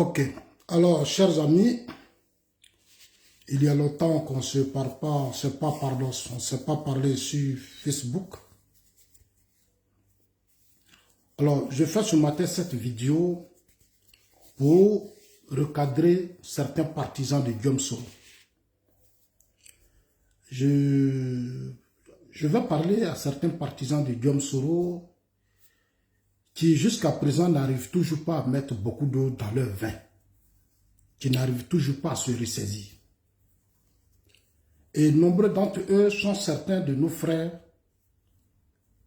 Ok, alors chers amis, il y a longtemps qu'on ne se parle pas, on ne s'est pas parlé sur Facebook. Alors, je fais ce matin cette vidéo pour recadrer certains partisans de Guillaume Soro. Je vais parler à certains partisans de Guillaume Soro qui jusqu'à présent n'arrivent toujours pas à mettre beaucoup d'eau dans leur vin, qui n'arrivent toujours pas à se ressaisir. Et nombreux d'entre eux sont certains de nos frères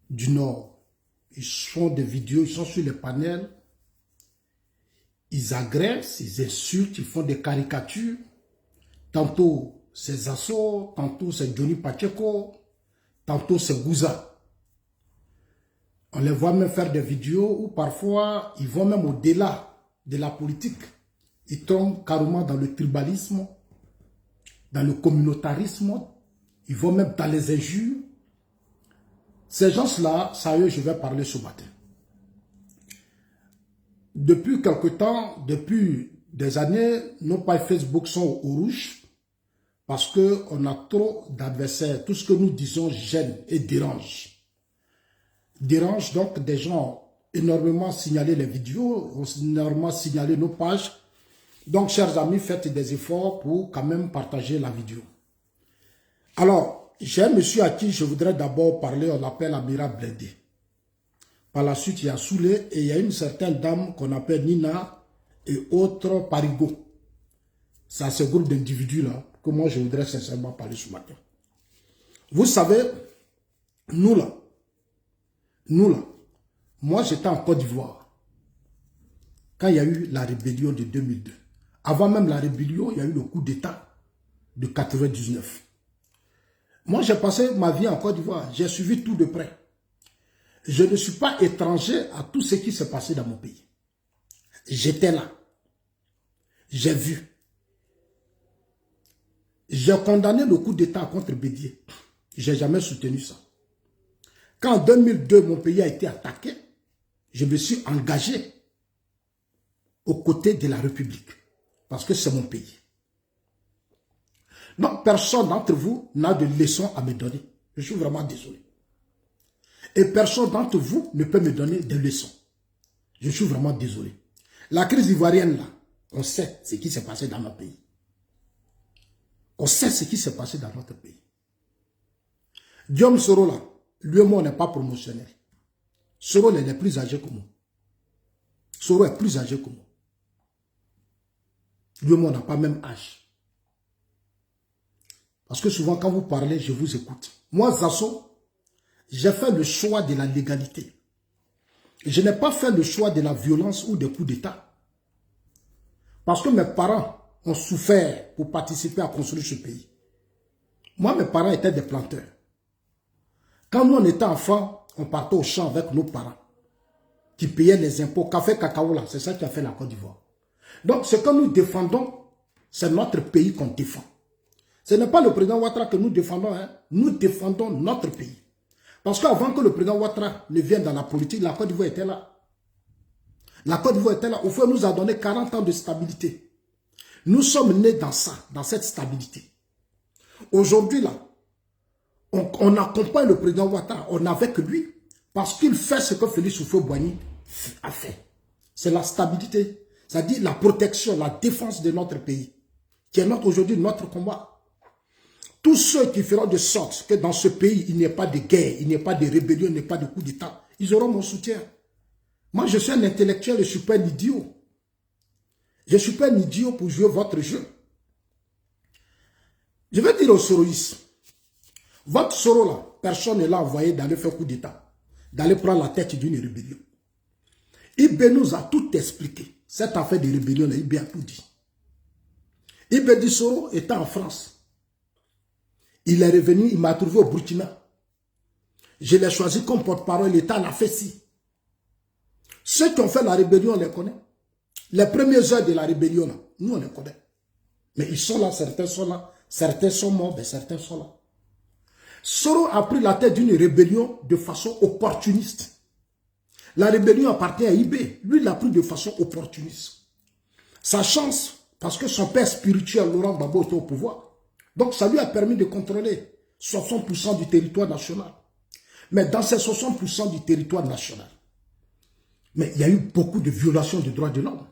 du Nord. Ils font des vidéos, ils sont sur les panels, ils agressent, ils insultent, ils font des caricatures. Tantôt c'est Zasso, tantôt c'est Johnny Pacheco, tantôt c'est Gouza. On les voit même faire des vidéos où parfois ils vont même au-delà de la politique. Ils tombent carrément dans le tribalisme, dans le communautarisme, ils vont même dans les injures. Ces gens-là, ça eux, je vais parler ce matin. Depuis quelque temps, depuis des années, nos pages Facebook sont au rouge parce qu'on a trop d'adversaires. Tout ce que nous disons gêne et dérange. Dérange donc des gens énormément signaler les vidéos, énormément signaler nos pages. Donc, chers amis, faites des efforts pour quand même partager la vidéo. Alors, j'ai un monsieur à qui je voudrais d'abord parler, on l'appelle Amira Blindé. Par la suite, il y a Soulé et il y a une certaine dame qu'on appelle Nina et autres Parigo. C'est à ce groupe d'individus-là que moi je voudrais sincèrement parler ce matin. Vous savez, nous là, moi j'étais en Côte d'Ivoire quand il y a eu la rébellion de 2002. Avant même la rébellion, il y a eu le coup d'État de 99. Moi, j'ai passé ma vie en Côte d'Ivoire. J'ai suivi tout de près. Je ne suis pas étranger à tout ce qui s'est passé dans mon pays. J'étais là. J'ai vu. J'ai condamné le coup d'État contre Bédié. Je n'ai jamais soutenu ça. Quand en 2002, mon pays a été attaqué, je me suis engagé aux côtés de la République. Parce que c'est mon pays. Donc, personne d'entre vous n'a de leçons à me donner. Je suis vraiment désolé. Et personne d'entre vous ne peut me donner de leçons. Je suis vraiment désolé. La crise ivoirienne, là, on sait ce qui s'est passé dans notre pays. On sait ce qui s'est passé dans notre pays. Guillaume Soro, là, lui et moi, on n'est pas promotionnel. Soro, il est plus âgé que moi. Soro est plus âgé que moi. Lui et moi, on n'a pas même âge. Parce que souvent, quand vous parlez, je vous écoute. Moi, Zasso, j'ai fait le choix de la légalité. Je n'ai pas fait le choix de la violence ou des coups d'État. Parce que mes parents ont souffert pour participer à construire ce pays. Moi, mes parents étaient des planteurs. Quand nous, on était enfants, on partait au champ avec nos parents qui payaient les impôts. Café, cacao, là, c'est ça qui a fait la Côte d'Ivoire. Donc, ce que nous défendons, c'est notre pays qu'on défend. Ce n'est pas le président Ouattara que nous défendons, hein. Nous défendons notre pays. Parce qu'avant que le président Ouattara ne vienne dans la politique, la Côte d'Ivoire était là. La Côte d'Ivoire était là. Au fond, nous a donné 40 ans de stabilité. Nous sommes nés dans ça, dans cette stabilité. Aujourd'hui, là, on accompagne le président Ouattara, on est avec lui, parce qu'il fait ce que Félix Houphouët-Boigny a fait. C'est la stabilité, c'est-à-dire la protection, la défense de notre pays, qui est aujourd'hui notre combat. Tous ceux qui feront de sorte que dans ce pays, il n'y ait pas de guerre, il n'y ait pas de rébellion, il n'y ait pas de coup d'État, ils auront mon soutien. Moi, je suis un intellectuel, je ne suis pas un idiot. Je ne suis pas un idiot pour jouer votre jeu. Je vais dire aux soroïstes, votre Soro là, personne ne l'a envoyé d'aller faire coup d'État, d'aller prendre la tête d'une rébellion. Ibé nous a tout expliqué. Cette affaire de rébellion là, Ibé a tout dit. Ibé dit Soro était en France. Il est revenu, il m'a trouvé au Burkina. Je l'ai choisi comme porte-parole, l'État l'a fait si. Ceux qui ont fait la rébellion, on les connaît. Les premières heures de la rébellion, là, nous on les connaît. Mais ils sont là, certains sont là, certains sont morts, mais certains sont là. Soro a pris la tête d'une rébellion de façon opportuniste. La rébellion appartient à Ibé. Lui, il l'a pris de façon opportuniste. Sa chance, parce que son père spirituel, Laurent Gbagbo, était au pouvoir. Donc ça lui a permis de contrôler 60% du territoire national. Mais dans ces 60% du territoire national, mais il y a eu beaucoup de violations des droits de l'homme.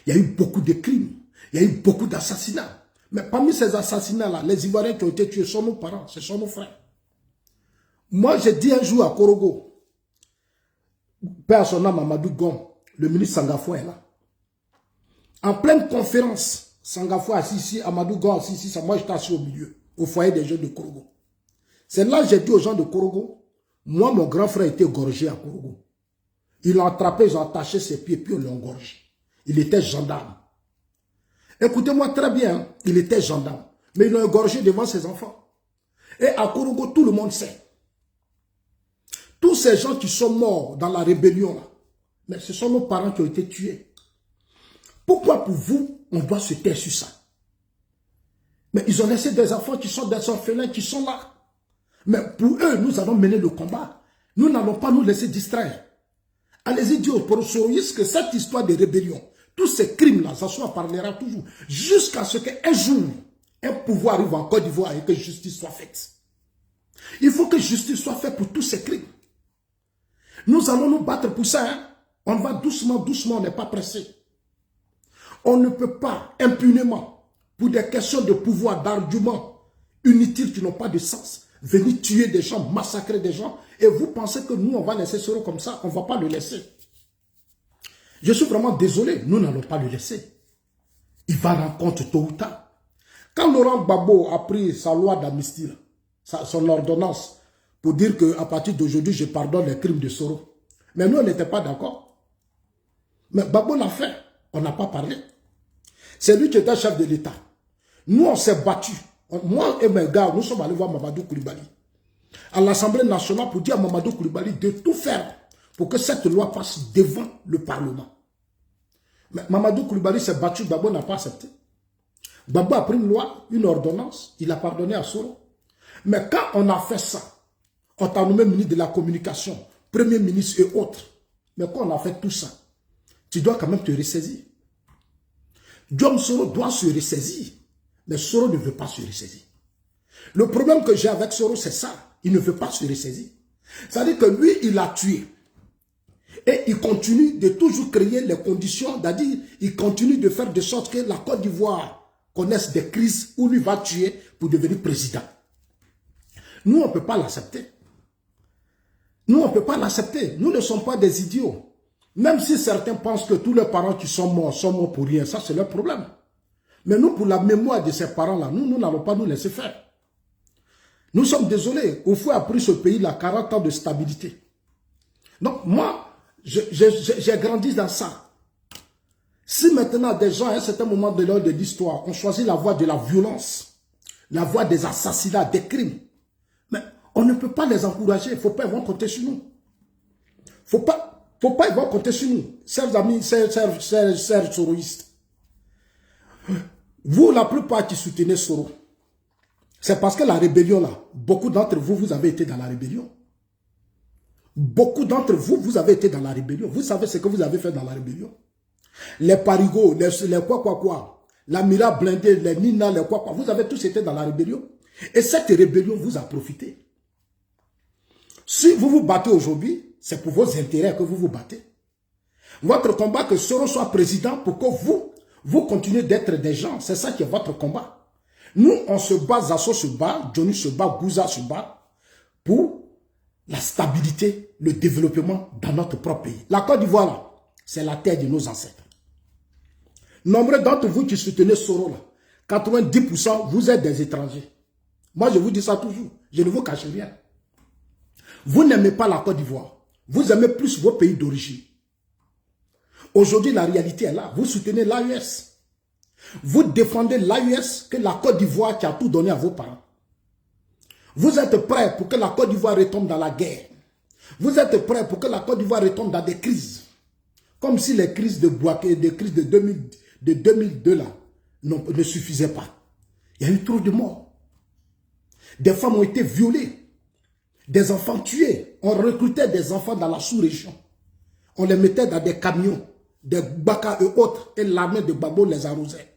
Il y a eu beaucoup de crimes. Il y a eu beaucoup d'assassinats. Mais parmi ces assassinats-là, les Ivoiriens qui ont été tués sont nos parents, ce sont nos frères. Moi, j'ai dit un jour à Korogo, père son nom Mamadou Gon, le ministre Sangafo est là. En pleine conférence, Sangafo assis ici, Amadou Gon assis ici, moi j'étais assis au milieu, au foyer des jeunes de Korogo. C'est là que j'ai dit aux gens de Korogo, moi mon grand frère était gorgé à Korogo. Ils l'ont attrapé, ils ont attaché ses pieds, puis ils l'ont gorgé. Il était gendarme. Écoutez-moi très bien, il était gendarme. Mais ils l'ont égorgé devant ses enfants. Et à Korogo, tout le monde sait. Tous ces gens qui sont morts dans la rébellion, là, mais ce sont nos parents qui ont été tués. Pourquoi pour vous, on doit se taire sur ça? Mais ils ont laissé des enfants qui sont des orphelins, qui sont là. Mais pour eux, nous allons mener le combat. Nous n'allons pas nous laisser distraire. Allez-y dire aux soroyistes que cette histoire de rébellion, tous ces crimes-là, ça en parlera toujours, jusqu'à ce qu'un jour, un pouvoir arrive en Côte d'Ivoire et que justice soit faite. Il faut que justice soit faite pour tous ces crimes. Nous allons nous battre pour ça. Hein? On va doucement, doucement, on n'est pas pressé. On ne peut pas impunément, pour des questions de pouvoir, d'arguments inutiles qui n'ont pas de sens, venir tuer des gens, massacrer des gens, et vous pensez que nous, on va laisser Soro comme ça, on ne va pas le laisser. Je suis vraiment désolé, nous n'allons pas le laisser. Il va rendre compte tôt ou tard. Quand Laurent Gbagbo a pris sa loi d'amnistie, son ordonnance, pour dire qu'à partir d'aujourd'hui, je pardonne les crimes de Soro. Mais nous, on n'était pas d'accord. Mais Gbagbo l'a fait, on n'a pas parlé. C'est lui qui était chef de l'État. Nous, on s'est battus. Moi et mes gars, nous sommes allés voir Mamadou Koulibaly à l'Assemblée nationale pour dire à Mamadou Koulibaly de tout faire pour que cette loi passe devant le Parlement. Mais Mamadou Koulibaly s'est battu, Gbagbo n'a pas accepté. Gbagbo a pris une loi, une ordonnance, il a pardonné à Soro. Mais quand on a fait ça, on t'a nommé ministre de la Communication, Premier ministre et autres. Mais quand on a fait tout ça, tu dois quand même te ressaisir. John Soro doit se ressaisir. Mais Soro ne veut pas se ressaisir. Le problème que j'ai avec Soro, c'est ça. Il ne veut pas se ressaisir. C'est-à-dire que lui, il a tué. Et il continue de toujours créer les conditions, c'est-à-dire il continue de faire de sorte que la Côte d'Ivoire connaisse des crises où lui va tuer pour devenir président. Nous, on ne peut pas l'accepter. Nous, on ne peut pas l'accepter. Nous ne sommes pas des idiots. Même si certains pensent que tous les parents qui sont morts pour rien, ça c'est leur problème. Mais nous, pour la mémoire de ces parents-là, nous n'allons pas nous laisser faire. Nous sommes désolés. Oufou a pris ce pays-là 40 ans de stabilité. Donc moi, j'ai grandi dans ça. Si maintenant des gens, à un certain moment de l'histoire, ont choisi la voie de la violence, la voie des assassinats, des crimes, mais on ne peut pas les encourager. Il ne faut pas, ils vont compter sur nous. Faut pas, ils vont compter sur nous. Chers amis, chers soroistes. Vous, la plupart qui soutenez Soro, c'est parce que la rébellion là, beaucoup d'entre vous, vous avez été dans la rébellion. Beaucoup d'entre vous, vous avez été dans la rébellion. Vous savez ce que vous avez fait dans la rébellion. Les parigots, les quoi, la Mira blindée, les Nina, les quoi, vous avez tous été dans la rébellion. Et cette rébellion vous a profité. Si vous vous battez aujourd'hui, c'est pour vos intérêts que vous vous battez. Votre combat, que Soro soit président pour que vous continuez d'être des gens. C'est ça qui est votre combat. Nous, on se bat, Zasso se bat, Johnny se bat, Gouza se bat pour la stabilité, le développement dans notre propre pays. La Côte d'Ivoire, là, c'est la terre de nos ancêtres. Nombreux d'entre vous qui soutenez Soro, là, 90%, vous êtes des étrangers. Moi, je vous dis ça toujours. Je ne vous cache rien. Vous n'aimez pas la Côte d'Ivoire. Vous aimez plus vos pays d'origine. Aujourd'hui, la réalité est là. Vous soutenez l'AES. Vous défendez l'AES que la Côte d'Ivoire qui a tout donné à vos parents. Vous êtes prêts pour que la Côte d'Ivoire retombe dans la guerre. Vous êtes prêts pour que la Côte d'Ivoire retombe dans des crises. Comme si les crises de Bouaké, des crises de 2002 là, ne suffisaient pas. Il y a eu trop de morts. Des femmes ont été violées. Des enfants tués. On recrutait des enfants dans la sous-région. On les mettait dans des camions, des Baka et autres, et l'armée de Gbagbo les arrosait.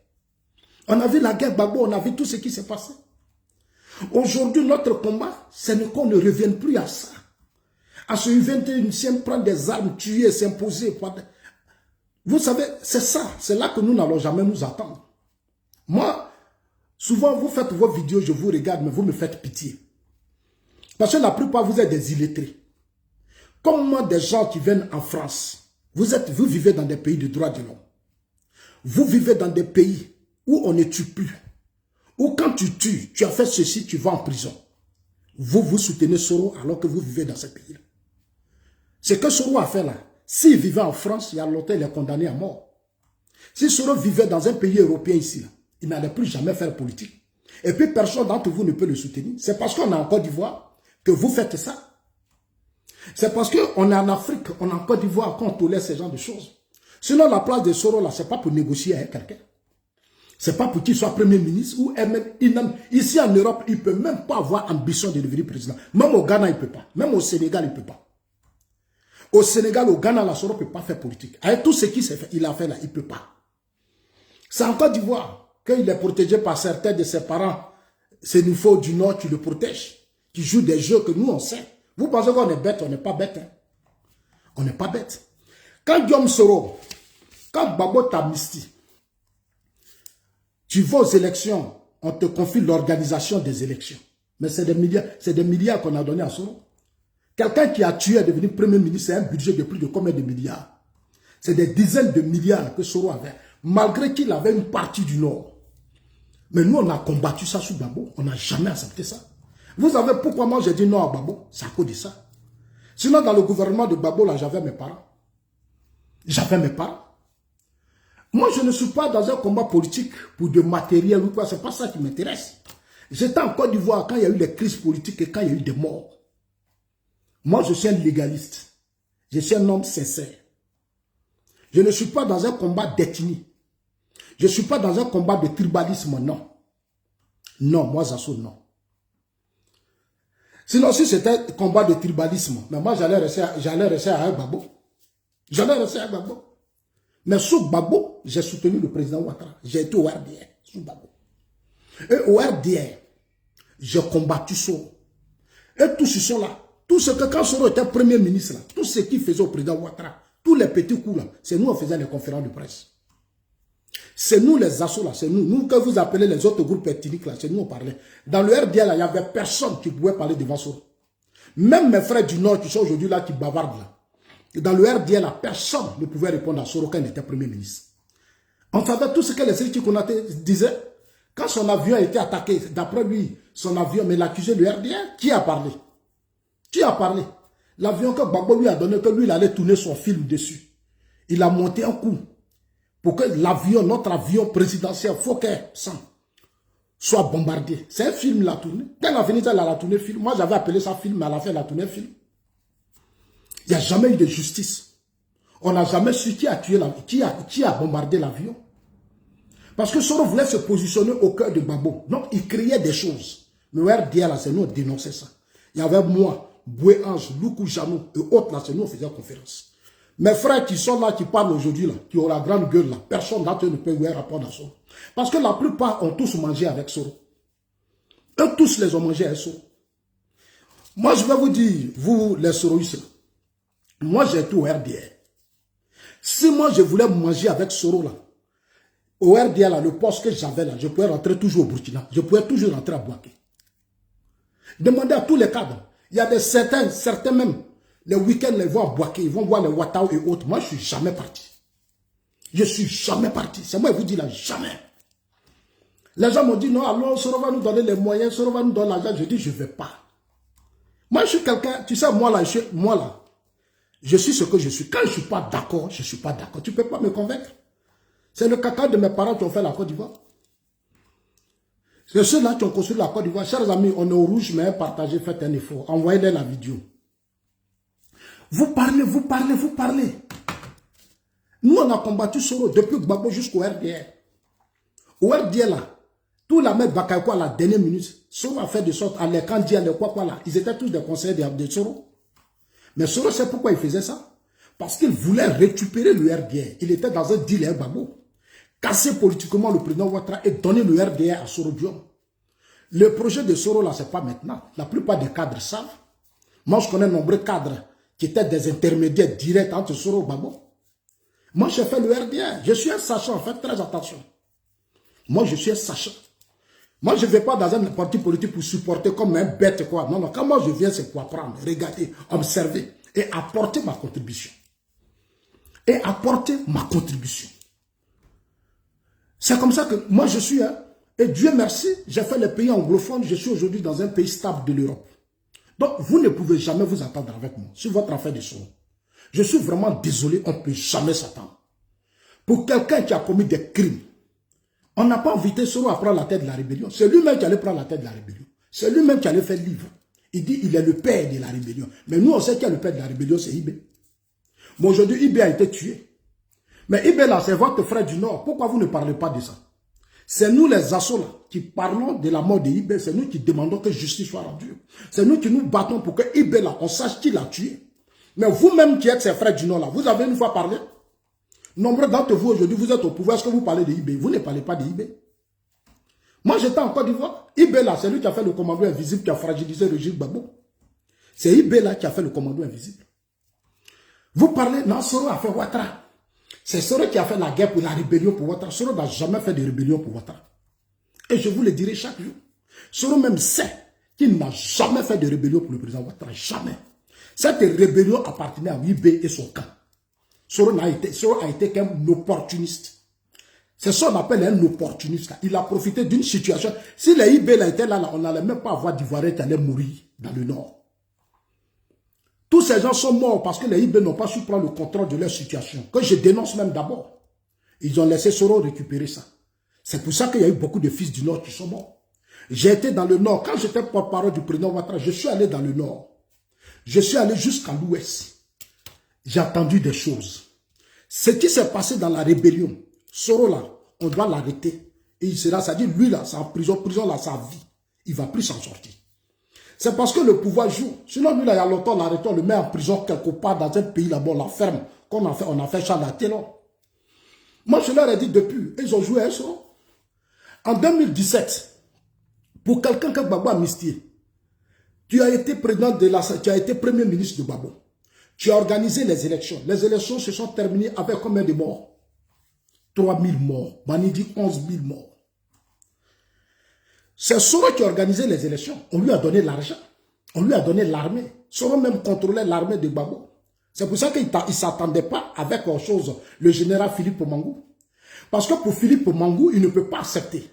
On a vu la guerre Gbagbo, on a vu tout ce qui s'est passé. Aujourd'hui, notre combat, c'est qu'on ne revienne plus à ça. À ce 21e, prendre des armes, tuer, s'imposer. Vous savez, c'est ça. C'est là que nous n'allons jamais nous attendre. Moi, souvent, vous faites vos vidéos, je vous regarde, mais vous me faites pitié. Parce que la plupart, vous êtes des illettrés. Comme moi, des gens qui viennent en France, vous vivez dans des pays de droits de l'homme. Vous vivez dans des pays où on ne tue plus. Ou quand tu tues, tu as fait ceci, tu vas en prison. Vous soutenez Soro alors que vous vivez dans ce pays-là. Ce que Soro a fait là, s'il vivait en France, il y a longtemps, il est condamné à mort. Si Soro vivait dans un pays européen ici, là, il n'allait plus jamais faire politique. Et puis personne d'entre vous ne peut le soutenir. C'est parce qu'on est en Côte d'Ivoire que vous faites ça. C'est parce qu'on est en Afrique, on est en Côte d'Ivoire qu'on tolère ce genre de choses. Sinon, la place de Soro là, c'est pas pour négocier avec quelqu'un. C'est pas pour qu'il soit Premier ministre ou même ici en Europe, il ne peut même pas avoir ambition de devenir président. Même au Ghana, il ne peut pas. Même au Sénégal, il ne peut pas. Au Sénégal, au Ghana, la Soro ne peut pas faire politique. Avec tout ce qu'il a fait là, il ne peut pas. C'est en Côte d'Ivoire qu'il est protégé par certains de ses parents. C'est une fois du Nord qui le protège, qui joue des jeux que nous, on sait. Vous pensez qu'on est bête, on n'est pas bête. Hein? On n'est pas bête. Quand Guillaume Soro, quand Gbagbo t'amnistie, tu vas aux élections, on te confie l'organisation des élections. Mais c'est des milliards qu'on a donné à Soro. Quelqu'un qui a tué est devenu Premier ministre, c'est un budget de plus de combien de milliards? C'est des dizaines de milliards que Soro avait, malgré qu'il avait une partie du Nord. Mais nous, on a combattu ça sous Gbagbo. On n'a jamais accepté ça. Vous savez pourquoi moi j'ai dit non à Gbagbo? C'est à cause de ça. Sinon, dans le gouvernement de Gbagbo, là, j'avais mes parents. J'avais mes parents. Moi, je ne suis pas dans un combat politique pour de matériel ou quoi. Ce n'est pas ça qui m'intéresse. J'étais en Côte d'Ivoire quand il y a eu les crises politiques et quand il y a eu des morts. Moi, je suis un légaliste. Je suis un homme sincère. Je ne suis pas dans un combat d'ethnie. Je ne suis pas dans un combat de tribalisme, non. Non, moi, Zasso, non. Sinon, si c'était un combat de tribalisme, mais moi, j'allais rester à Gbagbo. J'allais rester à Gbagbo. Mais sous Gbagbo, j'ai soutenu le président Ouattara. J'ai été au RDR, sous Gbagbo. Et au RDR, j'ai combattu Soro. Et tous ceux sont là. Tout ce que quand Soro était Premier ministre, là, tout ce qu'il faisait au président Ouattara, tous les petits coups là, c'est nous on faisait les conférences de presse. C'est nous les assos là, c'est nous. Nous que vous appelez les autres groupes ethniques là, c'est nous on parlait. Dans le RDR là, il n'y avait personne qui pouvait parler devant Soro. Même mes frères du Nord qui sont aujourd'hui là, qui bavardent là. Dans le RDR là, personne ne pouvait répondre à Soro quand il était Premier ministre. On savait tout ce que les Sériki Konaté disaient. Quand son avion a été attaqué, d'après lui, son avion, mais l'accusé du RDR, qui a parlé? Qui a parlé? L'avion que Gbagbo lui a donné, que lui il allait tourner son film dessus. Il a monté un coup pour que l'avion, notre avion présidentiel, Fokker 100, soit bombardé. C'est un film, il a tourné. Quand il a fini ça, il a tourné film. Moi, j'avais appelé ça film, mais à la fin, il a tourné film. Il n'y a jamais eu de justice. On n'a jamais su qui a tué qui a bombardé l'avion. Parce que Soro voulait se positionner au cœur de Gbagbo. Donc, il créait des choses. Mais RDR, là, c'est nous, on dénonçait ça. Il y avait moi, Boué Ange, Loukou Janou et autres, là, c'est nous, on faisait conférence. Mes frères qui sont là, qui parlent aujourd'hui, là, qui ont la grande gueule, là, personne d'entre eux ne peut ouvrir rapport à Soro. Parce que la plupart ont tous mangé avec Soro. Eux tous les ont mangé avec Soro. Moi, je vais vous dire, vous, les Soroïstes, moi, j'ai été au RDR. Si moi, je voulais manger avec Soro, là, au RDR, là, le poste que j'avais là, je pouvais rentrer toujours au Burkina. Je pouvais toujours rentrer à Bouaké. Demandez à tous les cadres. Il y a certains même, les week-ends, ils vont à Bouaké, ils vont voir les Ouattao et autres. Moi, je ne suis jamais parti. Je ne suis jamais parti. C'est moi qui vous dis là, jamais. Les gens m'ont dit, non, alors Soro va nous donner les moyens, Soro va nous donner l'argent. Je dis, je ne vais pas. Moi, je suis quelqu'un, tu sais, moi là, je suis ce que je suis. Quand je ne suis pas d'accord, je ne suis pas d'accord. Tu ne peux pas me convaincre. C'est le caca de mes parents qui ont fait la Côte d'Ivoire. C'est ceux-là qui ont construit la Côte d'Ivoire. Chers amis, on est au rouge, mais partagez, faites un effort. Envoyez-les la vidéo. Vous parlez, vous parlez, vous parlez. Nous, on a combattu Soro depuis Gbagbo jusqu'au RDR. Au RDR, là, tout la mettre Bakayoko à la dernière minute. Soro a fait de sorte, à les Kandi, à les quoi là. Ils étaient tous des conseillers de Soro. Mais Soro sait pourquoi il faisait ça. Parce qu'il voulait récupérer le RDR. Il était dans un deal avec Gbagbo. Casser politiquement le président Ouattara et donner le RDR à Soro Diom. Le projet de Soro, là, ce n'est pas maintenant. La plupart des cadres savent. Moi, je connais de nombreux cadres qui étaient des intermédiaires directs entre Soro et Gbagbo. Moi, j'ai fait le RDR. Je suis un sachant. Faites très attention. Moi, je suis un sachant. Moi, je ne vais pas dans un parti politique pour supporter comme un bête, quoi. Non, non. Quand moi, je viens, c'est pour apprendre, regarder, observer et apporter ma contribution. Et apporter ma contribution. C'est comme ça que moi, je suis, hein. Et Dieu merci, j'ai fait les pays anglophones, je suis aujourd'hui dans un pays stable de l'Europe. Donc, vous ne pouvez jamais vous attendre avec moi sur votre affaire de Soro. Je suis vraiment désolé, on ne peut jamais s'attendre. Pour quelqu'un qui a commis des crimes, on n'a pas invité Soro à prendre la tête de la rébellion. C'est lui-même qui allait prendre la tête de la rébellion. C'est lui-même qui allait faire le livre. Il dit il est le père de la rébellion. Mais nous, on sait qui est le père de la rébellion, c'est Ibé. Mais aujourd'hui, Ibé a été tué. Mais Ibé là, c'est votre frère du Nord. Pourquoi vous ne parlez pas de ça? C'est nous les assos là qui parlons de la mort de Ibé. C'est nous qui demandons que justice soit rendue. C'est nous qui nous battons pour que Ibé là, on sache qui l'a tué. Mais vous-même qui êtes ses frères du Nord là, vous avez une fois parlé? Nombreux d'entre vous aujourd'hui, vous êtes au pouvoir. Est-ce que vous parlez de Ibé? Vous ne parlez pas de Ibé. Moi, j'étais en Côte d'Ivoire. Ibé là, c'est lui qui a fait le commando invisible, qui a fragilisé le régime Gbagbo. C'est Ibé là qui a fait le commando invisible. Vous parlez, non, Soro a fait Ouattara. C'est Soro qui a fait la guerre pour la rébellion pour Ouattara. Soro n'a jamais fait de rébellion pour Ouattara. Et je vous le dirai chaque jour. Soro même sait qu'il n'a jamais fait de rébellion pour le président Ouattara. Jamais. Cette rébellion appartenait à Ibé et son camp. Soro a été qu'un opportuniste. C'est ça qu'on appelle un opportuniste. Il a profité d'une situation. Si les Ibé étaient là, on n'allait même pas avoir d'Ivoiriens qui allaient mourir dans le Nord. Tous ces gens sont morts parce que les Ibé n'ont pas su prendre le contrôle de leur situation. Que je dénonce même d'abord. Ils ont laissé Soro récupérer ça. C'est pour ça qu'il y a eu beaucoup de fils du Nord qui sont morts. J'ai été dans le Nord. Quand j'étais porte-parole du président Ouattara, je suis allé dans le Nord. Je suis allé jusqu'à l'Ouest. J'ai entendu des choses. Ce qui s'est passé dans la rébellion, Soro là, on doit l'arrêter. Et il sera, ça dit, lui là, c'est en prison, là, sa vie. Il ne va plus s'en sortir. C'est parce que le pouvoir joue. Sinon, lui là, il y a longtemps, l'arrêtons, on le met en prison quelque part dans un pays là-bas, on la ferme, comme on a fait Charles Taylor. Moi, je leur ai dit depuis, ils ont joué à Soro. En 2017, pour quelqu'un que Gbagbo a amnistié, tu as été président de la, tu as été premier ministre de Gbagbo. Tu as organisé les élections. Les élections se sont terminées avec combien de morts? 3 000 morts. Mani dit 11 000 morts. C'est Soro qui a organisé les élections. On lui a donné l'argent. On lui a donné l'armée. Soro même contrôlait l'armée de Gbagbo. C'est pour ça qu'il ne s'attendait pas avec autre chose, le général Philippe Mangou. Parce que pour Philippe Mangou, il ne peut pas accepter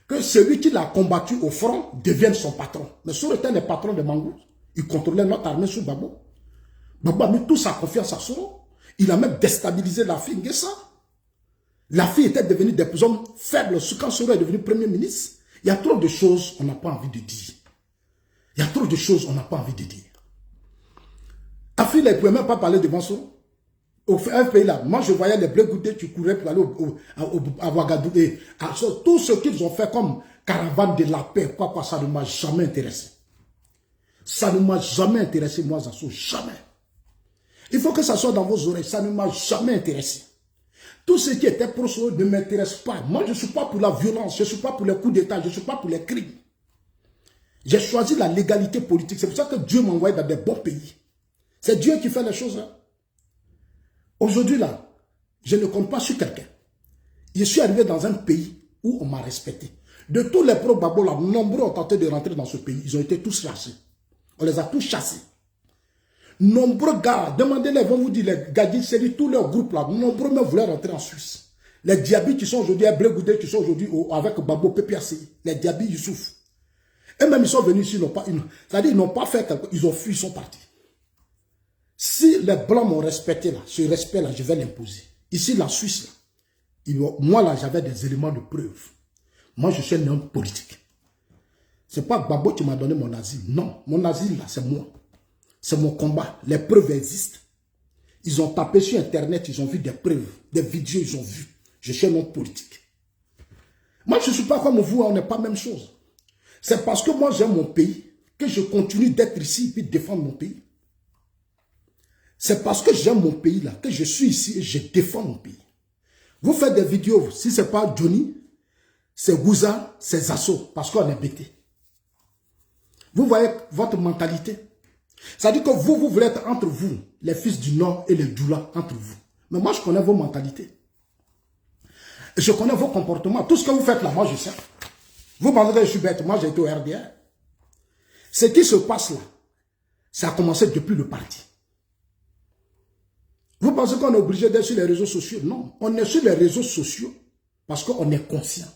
que celui qui l'a combattu au front devienne son patron. Mais Soro était le patron de Mangou. Il contrôlait notre armée sous Gbagbo. Gbagbo a mis toute sa confiance à Soro. Il a même déstabilisé la fille Nguessa. La fille était devenue des hommes faibles quand Soro est devenu premier ministre. Il y a trop de choses qu'on n'a pas envie de dire. Il y a trop de choses qu'on n'a pas envie de dire. La fille, elle ne pouvait même pas parler devant Soro. Au pays là, moi je voyais les bleus goûter, tu courais pour aller à Ouagadougou. Tout ce qu'ils ont fait comme caravane de la paix, quoi, ça ne m'a jamais intéressé. Ça ne m'a jamais intéressé, moi, Zasso, jamais. Il faut que ça soit dans vos oreilles, ça ne m'a jamais intéressé. Tout ce qui était pro Soro ne m'intéresse pas. Moi, je ne suis pas pour la violence, je ne suis pas pour les coups d'État, je ne suis pas pour les crimes. J'ai choisi la légalité politique. C'est pour ça que Dieu m'a envoyé dans des bons pays. C'est Dieu qui fait les choses. Hein. Aujourd'hui, là, je ne compte pas sur quelqu'un. Je suis arrivé dans un pays où on m'a respecté. De tous les pro-Gbagbo, là, nombreux ont tenté de rentrer dans ce pays. Ils ont été tous chassés. On les a tous chassés. Nombreux gars, demandez-les, vont vous dire, les gars, c'est tous leurs groupes là, nombreux même voulaient rentrer en Suisse. Les Diaby qui sont aujourd'hui à Blé-Goudé, qui sont aujourd'hui avec Gbagbo PPAC, les Diaby Youssouf. Et même ils sont venus ici, c'est-à-dire ils n'ont pas fait quelque chose, ils ont fui, ils sont partis. Si les Blancs m'ont respecté là, ce respect là, je vais l'imposer. Ici, la Suisse là, moi là, j'avais des éléments de preuve. Moi, je suis un homme politique. C'est pas Gbagbo qui m'a donné mon asile. Non, mon asile là, c'est moi. C'est mon combat. Les preuves existent. Ils ont tapé sur Internet, ils ont vu des preuves, des vidéos, ils ont vu. Je suis un homme politique. Moi, je ne suis pas comme vous, on n'est pas la même chose. C'est parce que moi, j'aime mon pays que je continue d'être ici et de défendre mon pays. C'est parce que j'aime mon pays là, que je suis ici et je défends mon pays. Vous faites des vidéos, si ce n'est pas Johnny, c'est Gouza, c'est Zasso, parce qu'on est bêté. Vous voyez votre mentalité. Ça dit que vous voulez être entre vous, les fils du Nord et les Doula, entre vous. Mais moi, je connais vos mentalités. Je connais vos comportements. Tout ce que vous faites là, moi, je sais. Vous pensez que je suis bête. Moi, j'ai été au RDR. Ce qui se passe là, ça a commencé depuis le parti. Vous pensez qu'on est obligé d'être sur les réseaux sociaux? Non. On est sur les réseaux sociaux parce qu'on est conscient.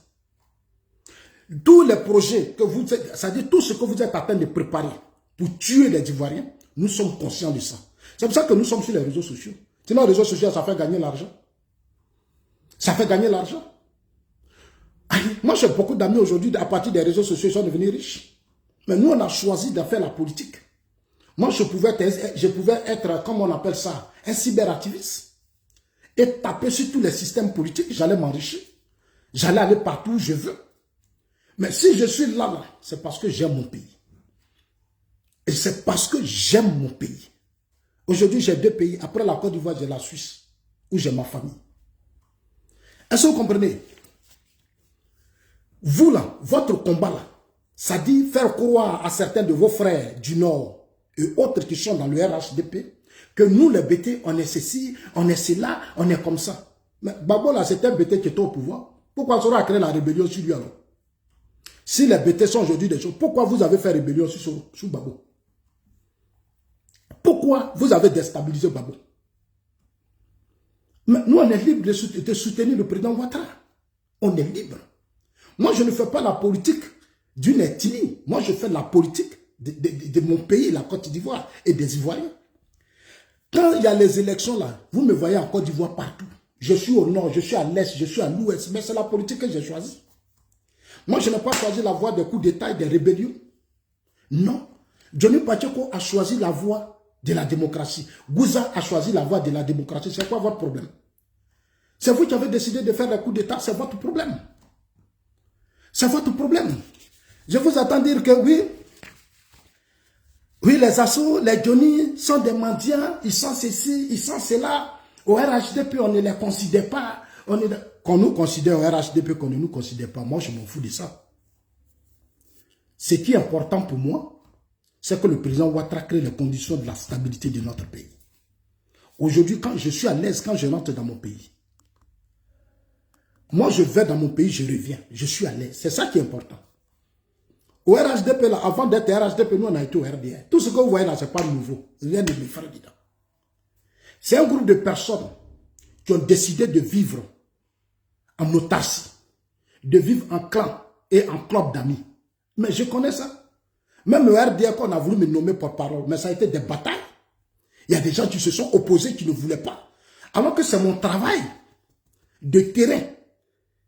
Tous les projets que vous êtes, c'est-à-dire tout ce que vous êtes en train de préparer pour tuer les Ivoiriens, nous sommes conscients de ça. C'est pour ça que nous sommes sur les réseaux sociaux. Sinon, les réseaux sociaux, ça fait gagner l'argent. Ça fait gagner l'argent. Moi, j'ai beaucoup d'amis aujourd'hui, à partir des réseaux sociaux, ils sont devenus riches. Mais nous, on a choisi de faire la politique. Moi, je pouvais être, comme on appelle ça, un cyberactiviste. Et taper sur tous les systèmes politiques, j'allais m'enrichir. J'allais aller partout où je veux. Mais si je suis là, c'est parce que j'aime mon pays. Et c'est parce que j'aime mon pays. Aujourd'hui, j'ai 2 pays. Après la Côte d'Ivoire, j'ai la Suisse, où j'ai ma famille. Est-ce que vous comprenez? Vous là, votre combat là, ça dit faire croire à certains de vos frères du Nord et autres qui sont dans le RHDP que nous les BT, on est ceci, on est cela, on est comme ça. Mais Babo là, c'est un BT qui est au pouvoir. Pourquoi on a créé la rébellion sur lui alors? Si les BT sont aujourd'hui des choses, pourquoi vous avez fait rébellion sur Babo? Pourquoi vous avez déstabilisé Babo? Mais nous, on est libre de soutenir le président Ouattara. On est libre. Moi, je ne fais pas la politique d'une ethnie. Moi, je fais la politique de mon pays, la Côte d'Ivoire, et des Ivoiriens. Quand il y a les élections là, vous me voyez en Côte d'Ivoire partout. Je suis au nord, je suis à l'est, je suis à l'ouest, mais c'est la politique que j'ai choisie. Moi, je n'ai pas choisi la voie des coups d'État et des rébellions. Non. Johnny Pacheco a choisi la voie de la démocratie. Gouza a choisi la voie de la démocratie. C'est quoi votre problème? C'est vous qui avez décidé de faire des coups d'État, c'est votre problème. C'est votre problème. Je vous attends dire que oui, les assos, les Johnny sont des mendiants, ils sont ceci, ils sont cela. Au RHDP, on ne les considère pas. Qu'on nous considère au RHDP, qu'on ne nous considère pas. Moi, je m'en fous de ça. Ce qui est important pour moi, c'est que le président Ouattara crée les conditions de la stabilité de notre pays. Aujourd'hui, quand je suis à l'aise, quand je rentre dans mon pays, moi, je vais dans mon pays, je reviens. Je suis à l'aise. C'est ça qui est important. Au RHDP, là, avant d'être RHDP, nous, on a été au RDR. Tout ce que vous voyez là, ce n'est pas nouveau. Rien de me faire dedans. C'est un groupe de personnes qui ont décidé de vivre en autarcie, de vivre en clan et en club d'amis. Mais je connais ça. Même le RDR qu'on a voulu me nommer porte-parole, mais ça a été des batailles. Il y a des gens qui se sont opposés, qui ne voulaient pas. Alors que c'est mon travail de terrain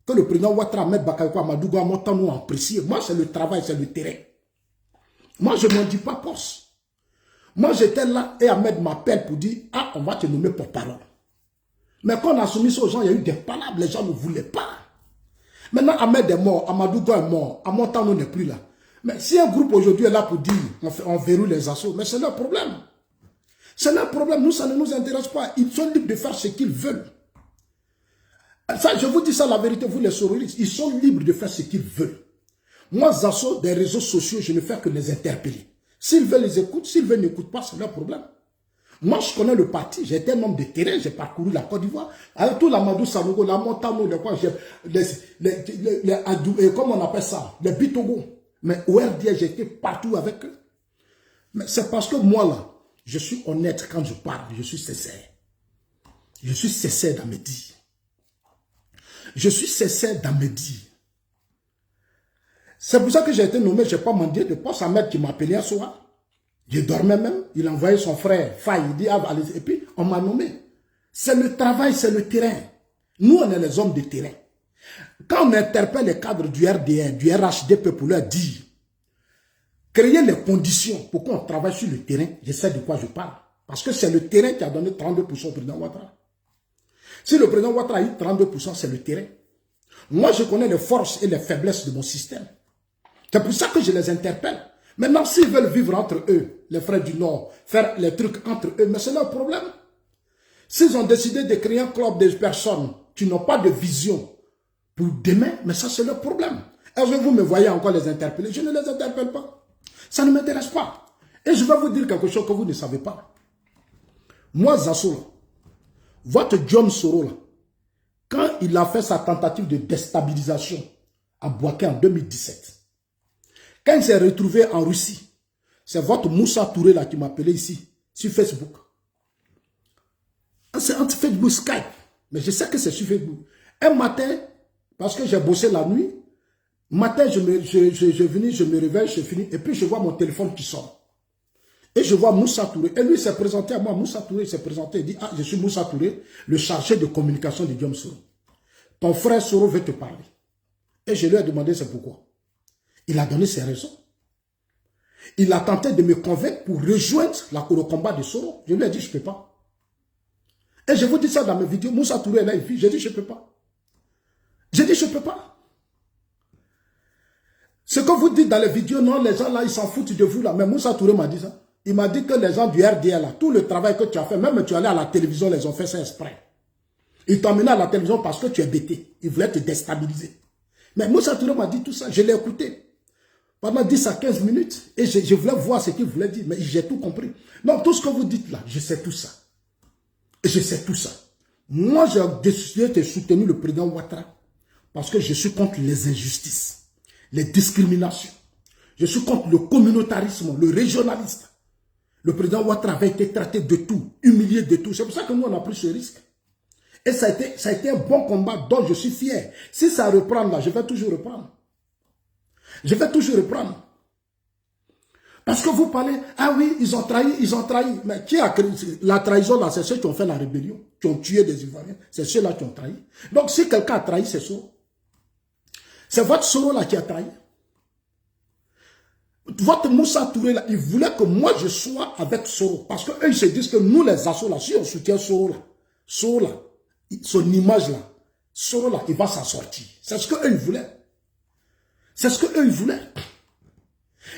que le président Ouattara, Ahmed Bakayoko, Amadou Amontan nous ont apprécié. Moi, c'est le travail, c'est le terrain. Moi, je ne m'en dis pas force. Moi, j'étais là et Ahmed m'appelle pour dire « Ah, on va te nommer porte-parole. » Mais quand on a soumis ça aux gens, il y a eu des palabres, les gens ne voulaient pas. Maintenant, Ahmed est mort, Amadou est mort, Amontan n'est plus là. Mais si un groupe aujourd'hui est là pour dire on verrouille les assauts, mais c'est leur problème. C'est leur problème, nous, ça ne nous intéresse pas. Ils sont libres de faire ce qu'ils veulent. Ça, je vous dis ça la vérité, vous les souristes, ils sont libres de faire ce qu'ils veulent. Moi, Zasso, des réseaux sociaux, je ne fais que les interpeller. S'ils veulent, les écoutent. S'ils veulent, n'écoutent pas, c'est leur problème. Moi, je connais le parti. J'étais un homme de terrain. J'ai parcouru la Côte d'Ivoire. Avec tout l'Amadou Sanogo, la Montano, comme on appelle ça, les Bitogo. Mais au RDA, j'étais partout avec eux. Mais c'est parce que moi, là, je suis honnête quand je parle. Je suis sincère. Je suis sincère dans mes dires. Je suis sincère dans mes dires. C'est pour ça que j'ai été nommé, je n'ai pas demandé de poste à maître qui m'a appelé un soir. Je dormais même, il a envoyé son frère, Faye, il dit, allez, et puis on m'a nommé. C'est le travail, c'est le terrain. Nous, on est les hommes de terrain. Quand on interpelle les cadres du RDN, du RHDP pour leur dire, créer les conditions pour qu'on travaille sur le terrain, je sais de quoi je parle. Parce que c'est le terrain qui a donné 32% au président Ouattara. Si le président Ouattara a eu 32%, c'est le terrain. Moi, je connais les forces et les faiblesses de mon système. C'est pour ça que je les interpelle. Maintenant, s'ils veulent vivre entre eux, les frères du Nord, faire les trucs entre eux, mais c'est leur problème. S'ils ont décidé de créer un club de personnes qui n'ont pas de vision pour demain, mais ça c'est leur problème. Est-ce que vous me voyez encore les interpeller? Je ne les interpelle pas. Ça ne m'intéresse pas. Et je vais vous dire quelque chose que vous ne savez pas. Moi, Zasso, votre John Soro, là, quand il a fait sa tentative de déstabilisation à Bouaké en 2017, quand il s'est retrouvé en Russie, c'est votre Moussa Touré là qui m'a appelé ici, sur Facebook. C'est entre Facebook Skype, mais je sais que c'est sur Facebook. Un matin, parce que j'ai bossé la nuit, matin, je me réveille, je finis, et puis je vois mon téléphone qui sonne. Et je vois Moussa Touré. Et lui s'est présenté à moi. Moussa Touré s'est présenté. Il dit, ah, je suis Moussa Touré, le chargé de communication de Guillaume Soro. Ton frère Soro veut te parler. Et je lui ai demandé c'est pourquoi. Il a donné ses raisons. Il a tenté de me convaincre pour rejoindre le combat de Soro. Je lui ai dit, je ne peux pas. Et je vous dis ça dans mes vidéos. Moussa Touré est là, il vit. J'ai dit, je ne peux pas. J'ai dit, je ne peux pas. Ce que vous dites dans les vidéos, non, les gens là, ils s'en foutent de vous là. Mais Moussa Touré m'a dit ça. Il m'a dit que les gens du RDL, là, tout le travail que tu as fait, même tu es allé à la télévision, les ont fait ça exprès. Ils t'ont emmené à la télévision parce que tu es bêté. Ils voulaient te déstabiliser. Mais Moussa Touré m'a dit tout ça. Je l'ai écouté pendant 10 à 15 minutes. Et je voulais voir ce qu'il voulait dire. Mais j'ai tout compris. Donc tout ce que vous dites là, je sais tout ça. Et je sais tout ça. Moi, j'ai décidé de soutenir le président Ouattara parce que je suis contre les injustices, les discriminations. Je suis contre le communautarisme, le régionalisme. Le président Ouattara avait été traité de tout, humilié de tout. C'est pour ça que nous, on a pris ce risque. Et ça a été un bon combat dont je suis fier. Si ça reprend là, je vais toujours reprendre. Je vais toujours reprendre. Parce que vous parlez, ah oui, ils ont trahi, ils ont trahi. Mais qui a créé la trahison là? C'est ceux qui ont fait la rébellion, qui ont tué des Ivoiriens. C'est ceux-là qui ont trahi. Donc si quelqu'un a trahi, c'est Soro. C'est votre Soro là qui a trahi. Votre Moussa Touré là, il voulait que moi je sois avec Soro. Parce qu'eux ils se disent que nous les assos là, si on soutient Soro là, son image là, Soro là, il va s'en sortir. C'est ce qu'eux ils voulaient. C'est ce qu'eux ils voulaient.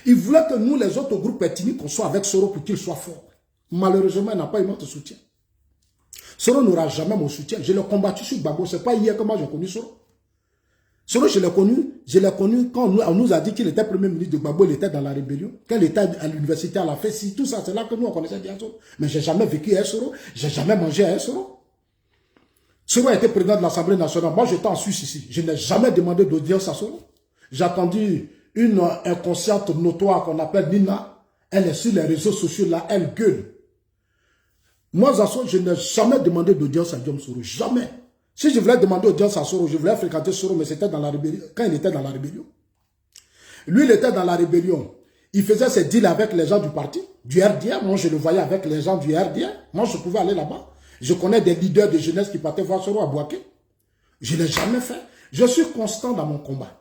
Ils voulaient que nous les autres groupes ethniques, qu'on soit avec Soro pour qu'il soit fort. Malheureusement, il n'a pas eu notre soutien. Soro n'aura jamais mon soutien. Je l'ai combattu sur Gbagbo. Ce n'est pas hier que moi j'ai connu Soro. Soro, je l'ai connu quand on nous a dit qu'il était premier ministre de Gbagbo, il était dans la rébellion. Quand il était à l'université, à la FESI, tout ça, c'est là que nous on connaissait bien Soro. Mais je n'ai jamais vécu à Soro, je n'ai jamais mangé à Soro. Soro a été président de l'Assemblée nationale. Moi, j'étais en Suisse ici. Je n'ai jamais demandé d'audience à Soro. J'ai attendu une inconsciente notoire qu'on appelle Nina. Elle est sur les réseaux sociaux là, elle gueule. Moi, Zasso, je n'ai jamais demandé d'audience à Guillaume Soro. Jamais. Si je voulais demander audience à Soro, je voulais fréquenter Soro, mais c'était dans la rébellion, quand il était dans la rébellion. Lui, il était dans la rébellion. Il faisait ses deals avec les gens du parti, du RDA. Moi, je le voyais avec les gens du RDA. Moi, je pouvais aller là-bas. Je connais des leaders de jeunesse qui partaient voir Soro à Bouaké. Je ne l'ai jamais fait. Je suis constant dans mon combat.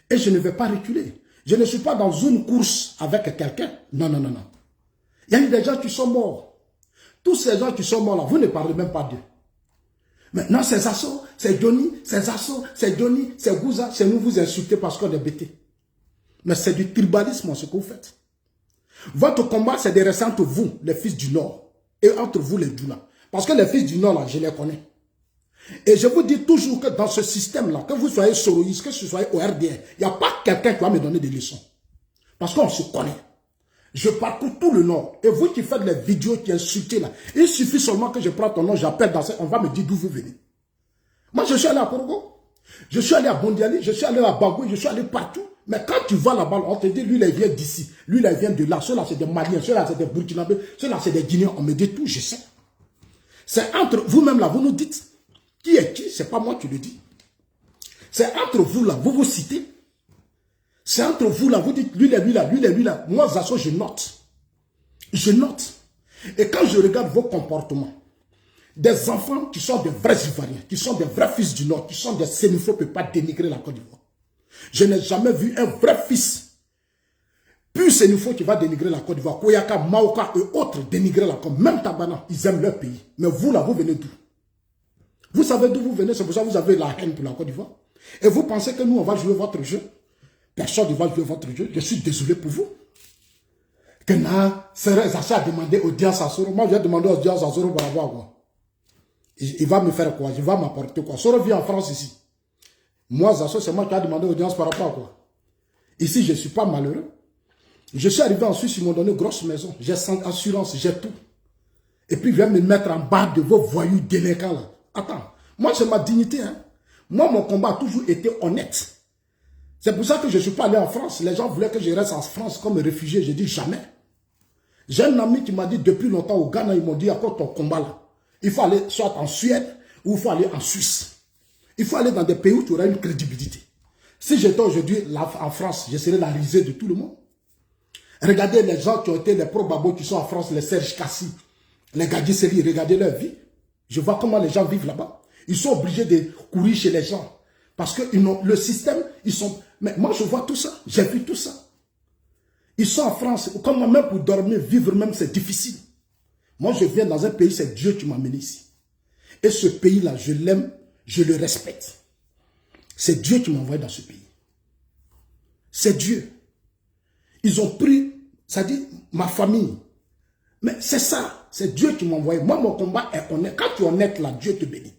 Et je ne vais pas reculer. Je ne suis pas dans une course avec quelqu'un. Non, non, non, non. Il y a eu des gens qui sont morts. Tous ces gens qui sont morts là, vous ne parlez même pas d'eux. Maintenant, c'est Zasso, c'est Johnny, c'est Zasso, c'est Johnny, c'est Gouza, c'est nous vous insultez parce qu'on est bêtés. Mais c'est du tribalisme ce que vous faites. Votre combat, c'est de rester entre vous, les fils du Nord, et entre vous, les Djoula. Parce que les fils du Nord, là, je les connais. Et je vous dis toujours que dans ce système-là, que vous soyez soroïste, que ce soit au RDR, il n'y a pas quelqu'un qui va me donner des leçons. Parce qu'on se connaît. Je parcours tout le Nord. Et vous qui faites les vidéos qui insultez là, il suffit seulement que je prenne ton nom, j'appelle dans ça, on va me dire d'où vous venez. Moi, je suis allé à Korogo, je suis allé à Bondiali, je suis allé à Bagou, je suis allé partout. Mais quand tu vas là-bas, on te dit, lui, il vient d'ici, lui, il vient de là, ceux-là, c'est des Maliens, ceux-là, c'est des Burkinabés, ceux-là, c'est des Guinéens. On me dit tout, je sais. C'est entre vous-même là, vous nous dites, qui est qui, c'est pas moi qui le dis. C'est entre vous là, vous vous citez. C'est entre vous là, vous dites, lui là, lui là, lui là, lui là. Moi, Zasso, je note. Je note. Et quand je regarde vos comportements, des enfants qui sont des vrais Ivoiriens, qui sont des vrais fils du Nord, qui sont des sénéphaux, ne peuvent pas dénigrer la Côte d'Ivoire. Je n'ai jamais vu un vrai fils, plus sénéphaux qui va dénigrer la Côte d'Ivoire. Koyaka, Maoka et autres dénigrer la Côte. Même Tabana, ils aiment leur pays. Mais vous là, vous venez d'où? Vous savez d'où vous venez, c'est pour ça que vous avez la haine pour la Côte d'Ivoire. Et vous pensez que nous, on va jouer votre jeu? Personne ne va jouer votre jeu. Je suis désolé pour vous. Que Zaché a demandé audience à Soro. Moi, j'ai demandé audience à Soro pour avoir quoi. Il va me faire quoi? Il va m'apporter quoi? Soro vit en France ici. Moi, Zaché, c'est moi qui ai demandé audience par rapport à quoi? Ici, je ne suis pas malheureux. Je suis arrivé en Suisse, ils m'ont donné une grosse maison. J'ai assurance, j'ai tout. Et puis, ils viennent me mettre en bas de vos voyous délinquants là. Attends, moi, j'ai ma dignité. Hein. Moi, mon combat a toujours été honnête. C'est pour ça que je ne suis pas allé en France. Les gens voulaient que je reste en France comme réfugié. J'ai dit jamais. J'ai un ami qui m'a dit depuis longtemps au Ghana, ils m'ont dit à quoi ton combat là? Il faut aller soit en Suède ou il faut aller en Suisse. Il faut aller dans des pays où tu auras une crédibilité. Si j'étais aujourd'hui en France, je serais la risée de tout le monde. Regardez les gens qui ont été les pro-babos qui sont en France, les Serge Kassi, les Gadi Seli, regardez leur vie. Je vois comment les gens vivent là-bas. Ils sont obligés de courir chez les gens. Parce que le système, ils sont... Mais moi, je vois tout ça. J'ai vu tout ça. Ils sont en France. Comme même pour dormir, vivre même, c'est difficile. Moi, je viens dans un pays, c'est Dieu qui m'a amené ici. Et ce pays-là, je l'aime, je le respecte. C'est Dieu qui m'a envoyé dans ce pays. C'est Dieu. Ils ont pris, ça dit, ma famille. Mais c'est ça, c'est Dieu qui m'a envoyé. Moi, mon combat est honnête. Quand tu es honnête, là, Dieu te bénit.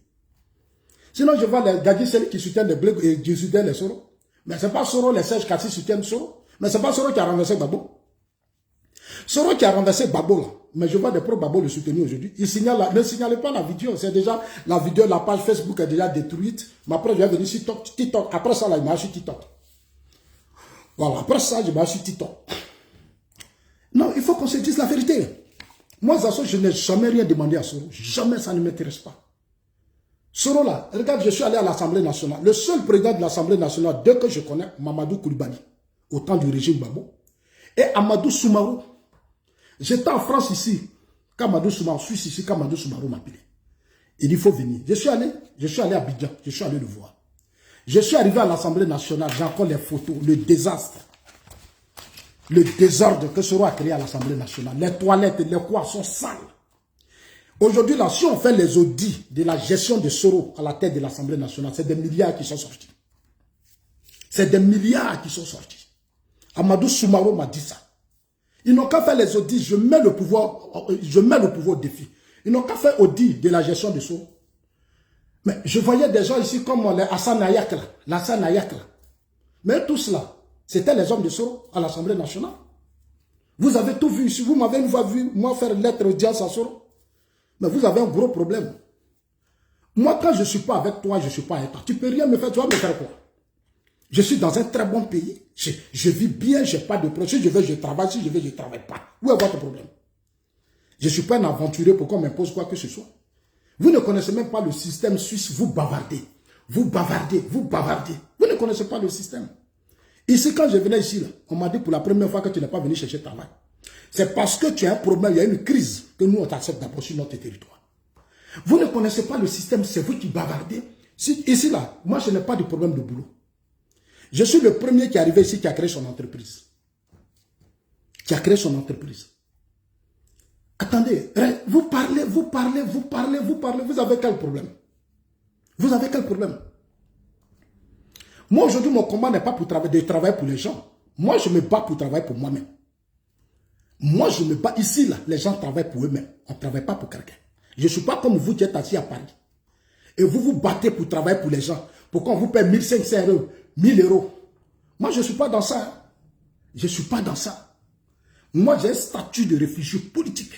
Sinon, je vois les Gadi Seli qui soutiennent les Bleus et qui soutiennent les Soro. Mais ce n'est pas Soro, les Serge Kassi soutiennent Soro. Mais ce n'est pas Soro qui a renversé Babo. Soro qui a renversé Babo, là. Mais je vois des pro-Babo le soutenir aujourd'hui. Ne signalez pas la vidéo. C'est déjà la vidéo, la page Facebook est déjà détruite. Mais après, je vais venir sur TikTok. Après ça, là, il m'a sur TikTok. Voilà, après ça, je vais sur TikTok. Non, il faut qu'on se dise la vérité. Moi, Zasso, je n'ai jamais rien demandé à Soro. Jamais, ça ne m'intéresse pas. Soro là, regarde, je suis allé à l'Assemblée nationale. Le seul président de l'Assemblée nationale, dès que je connais, Mamadou Koulibaly, au temps du régime Babo, et Amadou Soumarou. J'étais en France ici, quand Amadou Soumarou, en Suisse ici, quand Amadou Soumarou m'a appelé. Il dit, il faut venir. Je suis allé à Abidjan, je suis allé le voir. Je suis arrivé à l'Assemblée nationale, j'ai encore les photos, le désastre, le désordre que Soro a créé à l'Assemblée nationale. Les toilettes, les coins sont sales. Aujourd'hui, là, si on fait les audits de la gestion de Soro à la tête de l'Assemblée nationale, c'est des milliards qui sont sortis. C'est des milliards qui sont sortis. Amadou Soumarou m'a dit ça. Ils n'ont qu'à faire les audits, je mets le pouvoir au défi. Ils n'ont qu'à faire audit de la gestion de Soro. Mais je voyais des gens ici comme les Hassan Nayak là, mais tout cela, c'était les hommes de Soro à l'Assemblée nationale. Vous avez tout vu ici, vous m'avez une fois vu, moi faire lettre audience à Soro. Mais vous avez un gros problème. Moi, quand je ne suis pas avec toi, je ne suis pas avec toi. Tu ne peux rien me faire, tu vas me faire quoi? Je suis dans un très bon pays. Je vis bien, je n'ai pas de problème. Si je veux, je travaille. Si je veux, je ne travaille pas. Où est votre problème? Je ne suis pas un aventurier pour qu'on m'impose quoi que ce soit. Vous ne connaissez même pas le système suisse, vous bavardez. Vous bavardez, vous bavardez. Vous ne connaissez pas le système. Ici, quand je venais ici, là, on m'a dit pour la première fois que tu n'es pas venu chercher travail. C'est parce que tu as un problème, il y a une crise que nous, on t'accepte d'approcher notre territoire. Vous ne connaissez pas le système, c'est vous qui bavardez. Ici, là, moi, je n'ai pas de problème de boulot. Je suis le premier qui est arrivé ici qui a créé son entreprise. Qui a créé son entreprise. Attendez, vous parlez, vous avez quel problème? Vous avez quel problème? Moi, aujourd'hui, mon combat n'est pas pour travailler pour les gens. Moi, je me bats pour travailler pour moi-même. Moi, je me bats ici, là, les gens travaillent pour eux-mêmes. On ne travaille pas pour quelqu'un. Je ne suis pas comme vous qui êtes assis à Paris. Et vous vous battez pour travailler pour les gens. Pour qu'on vous paie 1500 euros, 1000 euros. Moi, je ne suis pas dans ça. Je ne suis pas dans ça. Moi, j'ai un statut de réfugié politique.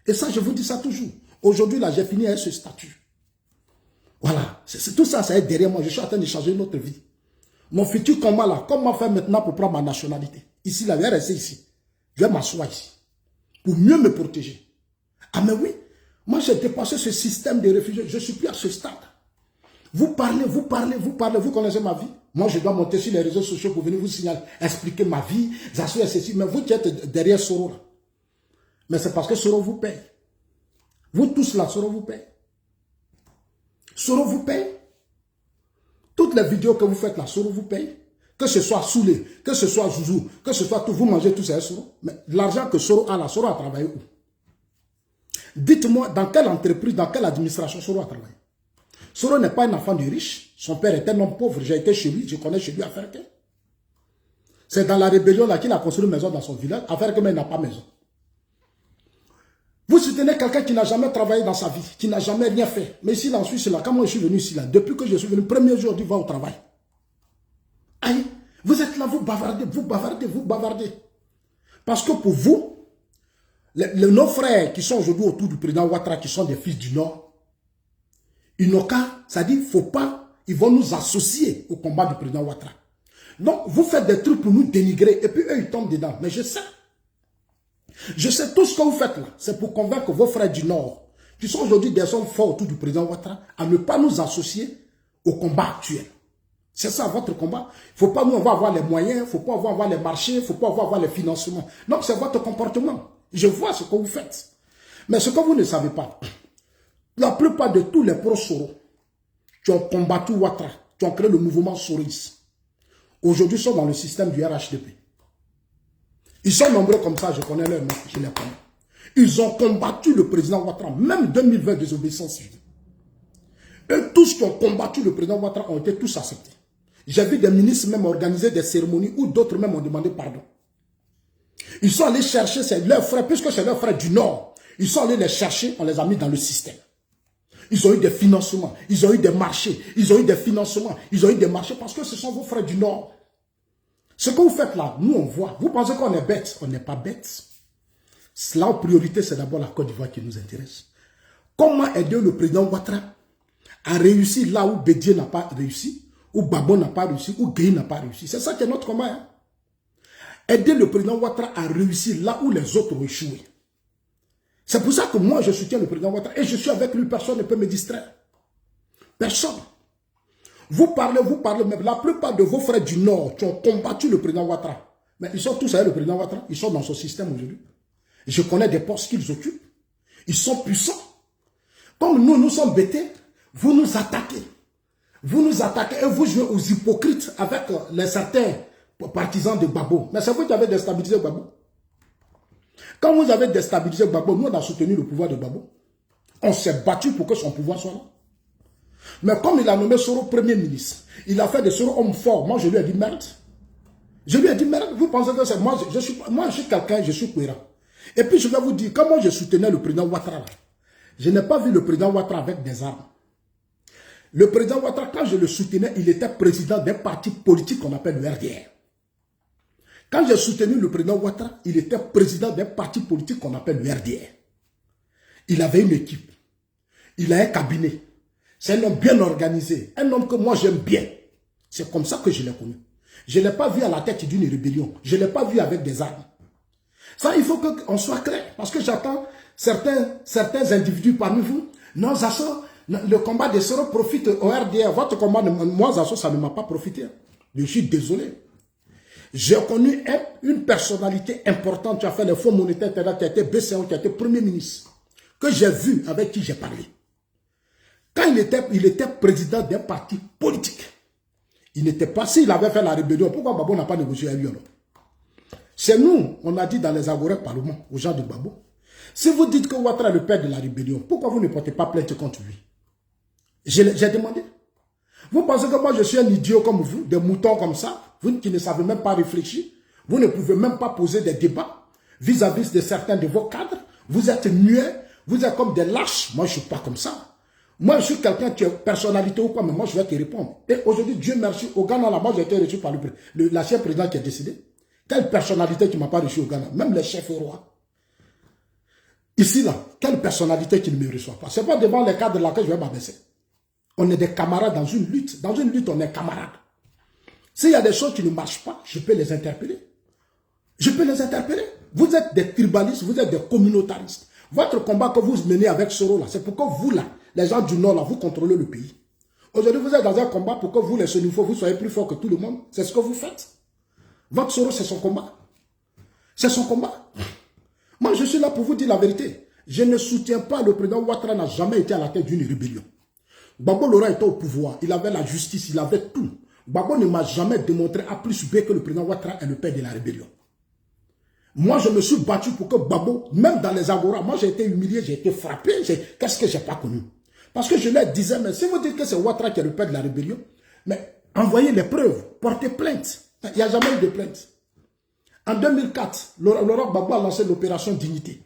Et ça, je vous dis ça toujours. Aujourd'hui, là, j'ai fini avec ce statut. Voilà. Tout ça, ça est derrière moi. Je suis en train de changer notre vie. Mon futur combat, là, comment faire maintenant pour prendre ma nationalité? Ici, là, je vais rester ici. Je vais m'asseoir ici. Pour mieux me protéger. Ah, mais oui. Moi, j'ai dépassé ce système de réfugiés. Je ne suis plus à ce stade. Vous parlez. Vous connaissez ma vie. Moi, je dois monter sur les réseaux sociaux pour venir vous signaler, expliquer ma vie. Mais vous qui êtes derrière Soro, là. Mais c'est parce que Soro vous paye. Vous tous là, Soro vous paye. Soro vous paye. Toutes les vidéos que vous faites là, Soro vous paye. Que ce soit Soulé, que ce soit Zouzou, que ce soit tout, vous mangez tout ça, Soro. Mais l'argent que Soro a là, Soro a travaillé où? Dites-moi, dans quelle entreprise, dans quelle administration Soro a travaillé? Soro n'est pas un enfant de riche. Son père était un homme pauvre. J'ai été chez lui, je connais chez lui à faire quoi? C'est dans la rébellion là qu'il a construit une maison dans son village, afin que mais il n'a pas maison. Vous soutenez quelqu'un qui n'a jamais travaillé dans sa vie, qui n'a jamais rien fait. Mais ici, là, en Suisse, là, quand moi je suis venu ici, là, depuis que je suis venu, le premier jour, il va au travail. Aïe, vous êtes là, vous bavardez, vous bavardez, vous bavardez. Parce que pour vous, nos frères qui sont aujourd'hui autour du président Ouattara, qui sont des fils du Nord, ils n'ont qu'à, ça dit, il ne faut pas, ils vont nous associer au combat du président Ouattara. Donc, vous faites des trucs pour nous dénigrer, et puis eux, ils tombent dedans. Mais je sais tout ce que vous faites là, c'est pour convaincre vos frères du Nord, qui sont aujourd'hui des hommes forts autour du président Ouattara, à ne pas nous associer au combat actuel. C'est ça votre combat. Il ne faut pas nous avoir les moyens, il ne faut pas avoir les marchés, il ne faut pas avoir les financements. Non, c'est votre comportement. Je vois ce que vous faites. Mais ce que vous ne savez pas, la plupart de tous les pro-Soro qui ont combattu Ouattara, qui ont créé le mouvement Soris, aujourd'hui sont dans le système du RHDP. Ils sont nombreux comme ça, je connais leur nom, je les connais. Ils ont combattu le président Ouattara, même 2020 désobéissance civile. Eux tous qui ont combattu le président Ouattara ont été tous acceptés. J'ai vu des ministres même organiser des cérémonies où d'autres même ont demandé pardon. Ils sont allés chercher leurs frères, puisque c'est leurs frères du Nord. Ils sont allés les chercher, on les a mis dans le système. Ils ont eu des financements, ils ont eu des marchés, ils ont eu des financements, ils ont eu des marchés parce que ce sont vos frères du Nord. Ce que vous faites là, nous on voit. Vous pensez qu'on est bête? On n'est pas bête. Là en priorité, c'est d'abord la Côte d'Ivoire qui nous intéresse. Comment aider le président Ouattara à réussir là où Bédié n'a pas réussi, où Gbagbo n'a pas réussi, où Gueye n'a pas réussi? C'est ça qui est notre combat. Hein? Aider le président Ouattara à réussir là où les autres ont échoué. C'est pour ça que moi je soutiens le président Ouattara et je suis avec lui, personne ne peut me distraire. Personne. Vous parlez, mais la plupart de vos frères du Nord qui ont combattu le président Ouattara, mais ils sont tous avec le président Ouattara, ils sont dans son système aujourd'hui. Je connais des postes qu'ils occupent. Ils sont puissants. Comme nous, nous sommes bêtés, vous nous attaquez. Vous nous attaquez et vous jouez aux hypocrites avec les certains partisans de Gbagbo. Mais c'est vous qui avez déstabilisé Gbagbo. Quand vous avez déstabilisé Gbagbo, nous on a soutenu le pouvoir de Gbagbo. On s'est battu pour que son pouvoir soit là. Mais comme il a nommé Soro Premier ministre, il a fait de Soro homme fort. Moi, je lui ai dit merde. Je lui ai dit merde. Vous pensez que c'est moi, je suis quelqu'un, je suis cohérent. Et puis, je vais vous dire, comment je soutenais le président Ouattara, je n'ai pas vu le président Ouattara avec des armes. Le président Ouattara, quand je le soutenais, il était président d'un parti politique qu'on appelle le RDR. Quand j'ai soutenu le président Ouattara, il était président d'un parti politique qu'on appelle le RDR. Il avait une équipe. Il a un cabinet. C'est un homme bien organisé. Un homme que moi j'aime bien. C'est comme ça que je l'ai connu. Je ne l'ai pas vu à la tête d'une rébellion. Je ne l'ai pas vu avec des armes. Ça, il faut qu'on soit clair. Parce que j'attends certains individus parmi vous. Non, Zasso, le combat des Soro profite au RDR. Votre combat, moi, Zasso, ça ne m'a pas profité. Je suis désolé. J'ai connu une personnalité importante qui a fait le Fonds monétaire, qui a été BCO, qui a été Premier ministre, que j'ai vu, avec qui j'ai parlé. Quand il était président d'un parti politique, il n'était pas, s'il avait fait la rébellion, pourquoi Gbagbo n'a pas négocié avec lui alors? C'est nous, on a dit dans les agorés parlement, aux gens de Gbagbo. Si vous dites que Ouattara est le père de la rébellion, pourquoi vous ne portez pas plainte contre lui? J'ai demandé. Vous pensez que moi je suis un idiot comme vous, des moutons comme ça, vous qui ne savez même pas réfléchir, vous ne pouvez même pas poser des débats vis-à-vis de certains de vos cadres, vous êtes muets, vous êtes comme des lâches, moi je ne suis pas comme ça. Moi je suis quelqu'un qui a personnalité ou quoi, mais moi je vais te répondre. Et aujourd'hui, Dieu merci, au Ghana, là, moi j'ai été reçu par l'ancien président qui est décédé. Quelle personnalité qui ne m'a pas reçu au Ghana, même les chefs rois. Ici là, quelle personnalité qui ne me reçoit pas. Ce n'est pas devant les cadres là que je vais m'abaisser. On est des camarades dans une lutte. Dans une lutte, on est camarades. S'il y a des choses qui ne marchent pas, je peux les interpeller. Je peux les interpeller. Vous êtes des tribalistes, vous êtes des communautaristes. Votre combat que vous menez avec Soro, là, c'est pour que vous, là, les gens du Nord, là, vous contrôlez le pays. Aujourd'hui, vous êtes dans un combat pour que vous, les Sénégalais, vous soyez plus forts que tout le monde. C'est ce que vous faites. Votre Soro, c'est son combat. C'est son combat. Moi, je suis là pour vous dire la vérité. Je ne soutiens pas le président Ouattara n'a jamais été à la tête d'une rébellion. Gbagbo Laurent était au pouvoir. Il avait la justice, il avait tout. Gbagbo ne m'a jamais démontré A plus B que le président Ouattara est le père de la rébellion. Moi, je me suis battu pour que Gbagbo, même dans les Agora, moi j'ai été humilié, j'ai été frappé. Qu'est-ce que je n'ai pas connu? Parce que je leur disais, mais si vous dites que c'est Ouattara qui est le père de la rébellion, mais envoyez les preuves, portez plainte. Il n'y a jamais eu de plainte. En 2004, Laurent Gbagbo a lancé l'opération Dignité.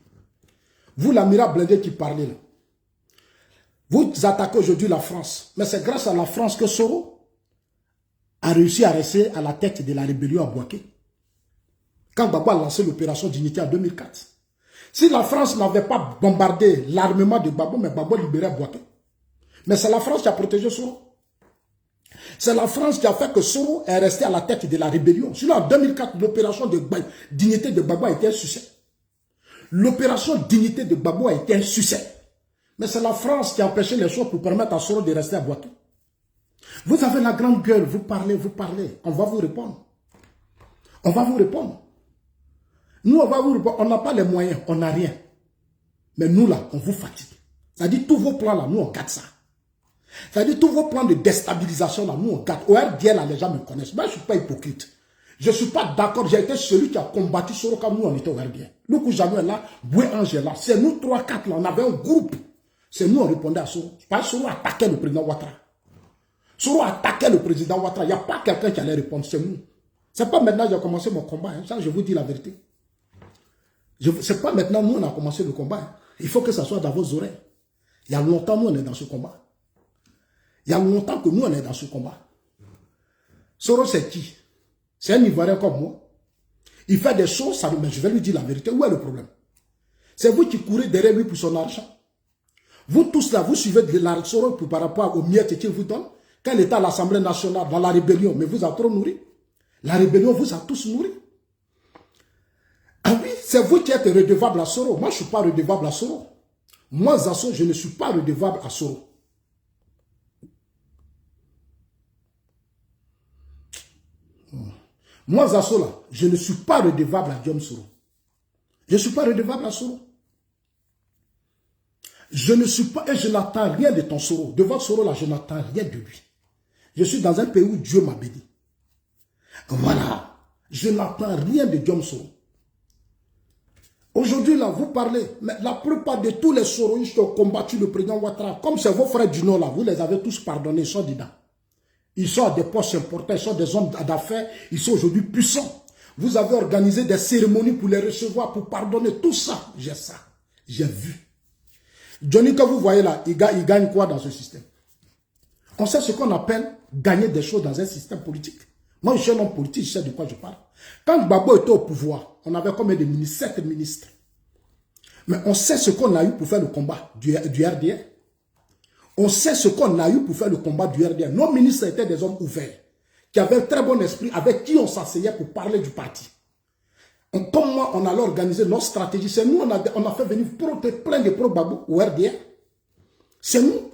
Vous, l'amiral blindé qui parlez là, vous attaquez aujourd'hui la France. Mais c'est grâce à la France que Soro a réussi à rester à la tête de la rébellion à Bouaké. Quand Gbagbo a lancé l'opération Dignité en 2004. Si la France n'avait pas bombardé l'armement de Gbagbo, mais Gbagbo libérait Bouaké. Mais c'est la France qui a protégé Soro. C'est la France qui a fait que Soro est resté à la tête de la rébellion. Sinon, en 2004, l'opération de Dignité de Gbagbo a été un succès. L'opération Dignité de Gbagbo a été un succès. Mais c'est la France qui a empêché les choses pour permettre à Soro de rester à Bouaké. Vous avez la grande gueule, vous parlez. On va vous répondre. On va vous répondre. Nous, on va vous répondre. On n'a pas les moyens, on n'a rien. Mais nous, là, on vous fatigue. C'est-à-dire, tous vos plans, là, nous, on garde ça. C'est-à-dire, tous vos plans de déstabilisation, là, nous, on garde. Au RDL, là, les gens me connaissent. Moi, je ne suis pas hypocrite. Je ne suis pas d'accord. J'ai été celui qui a combattu Soro quand nous, on était au RDL. Nous, Koujano est là, Boué Ange est là. C'est nous, 3, 4, là, on avait un groupe. C'est nous, on répondait à Soro. Pas Soro attaquait le président Ouattara. Soro attaquait le président Ouattara. Il n'y a pas quelqu'un qui allait répondre, c'est nous. C'est pas maintenant que j'ai commencé mon combat. Hein. Ça, je vous dis la vérité. C'est pas maintenant, nous, on a commencé le combat. Hein. Il faut que ça soit dans vos oreilles. Il y a longtemps, nous, on est dans ce combat. Il y a longtemps que nous, on est dans ce combat. Soro, c'est qui? C'est un Ivoirien comme moi. Il fait des choses, ça, mais je vais lui dire la vérité. Où est le problème? C'est vous qui courez derrière lui pour son argent. Vous tous là, vous suivez de la Soro par rapport aux miettes qu'il vous donne. Quand il était à l'Assemblée nationale, dans la rébellion, mais vous a trop nourri. La rébellion vous a tous nourri. Ah oui, c'est vous qui êtes redevable à Soro. Moi, je ne suis pas redevable à Soro. Moi, Zasso, je ne suis pas redevable à Soro. Moi, Zasso, là, je ne suis pas redevable à Diom Soro. Je ne suis pas redevable à Soro. Je ne suis pas, et je n'attends rien de ton Soro. De votre Soro, là, je n'attends rien de lui. Je suis dans un pays où Dieu m'a béni. Voilà. Je n'attends rien de Diom Soro. Aujourd'hui, là, vous parlez, mais la plupart de tous les Soroïstes qui ont combattu le président Ouattara, comme c'est vos frères du Nord, là, vous les avez tous pardonnés, ils sont dedans. Ils sont à des postes importants, ils sont des hommes d'affaires, ils sont aujourd'hui puissants. Vous avez organisé des cérémonies pour les recevoir, pour pardonner, tout ça. J'ai ça. J'ai vu. Johnny, que vous voyez là, il gagne quoi dans ce système? On sait ce qu'on appelle gagner des choses dans un système politique. Moi, je suis un homme politique, je sais de quoi je parle. Quand Gbagbo était au pouvoir, on avait combien de ministres? 7 ministres. Mais on sait ce qu'on a eu pour faire le combat du RDR. On sait ce qu'on a eu pour faire le combat du RDR. Nos ministres étaient des hommes ouverts, qui avaient un très bon esprit, avec qui on s'asseyait pour parler du parti. Comment on allait organiser notre stratégie? C'est nous, on a fait venir plein de pro-Gbagbo au RDR. C'est nous.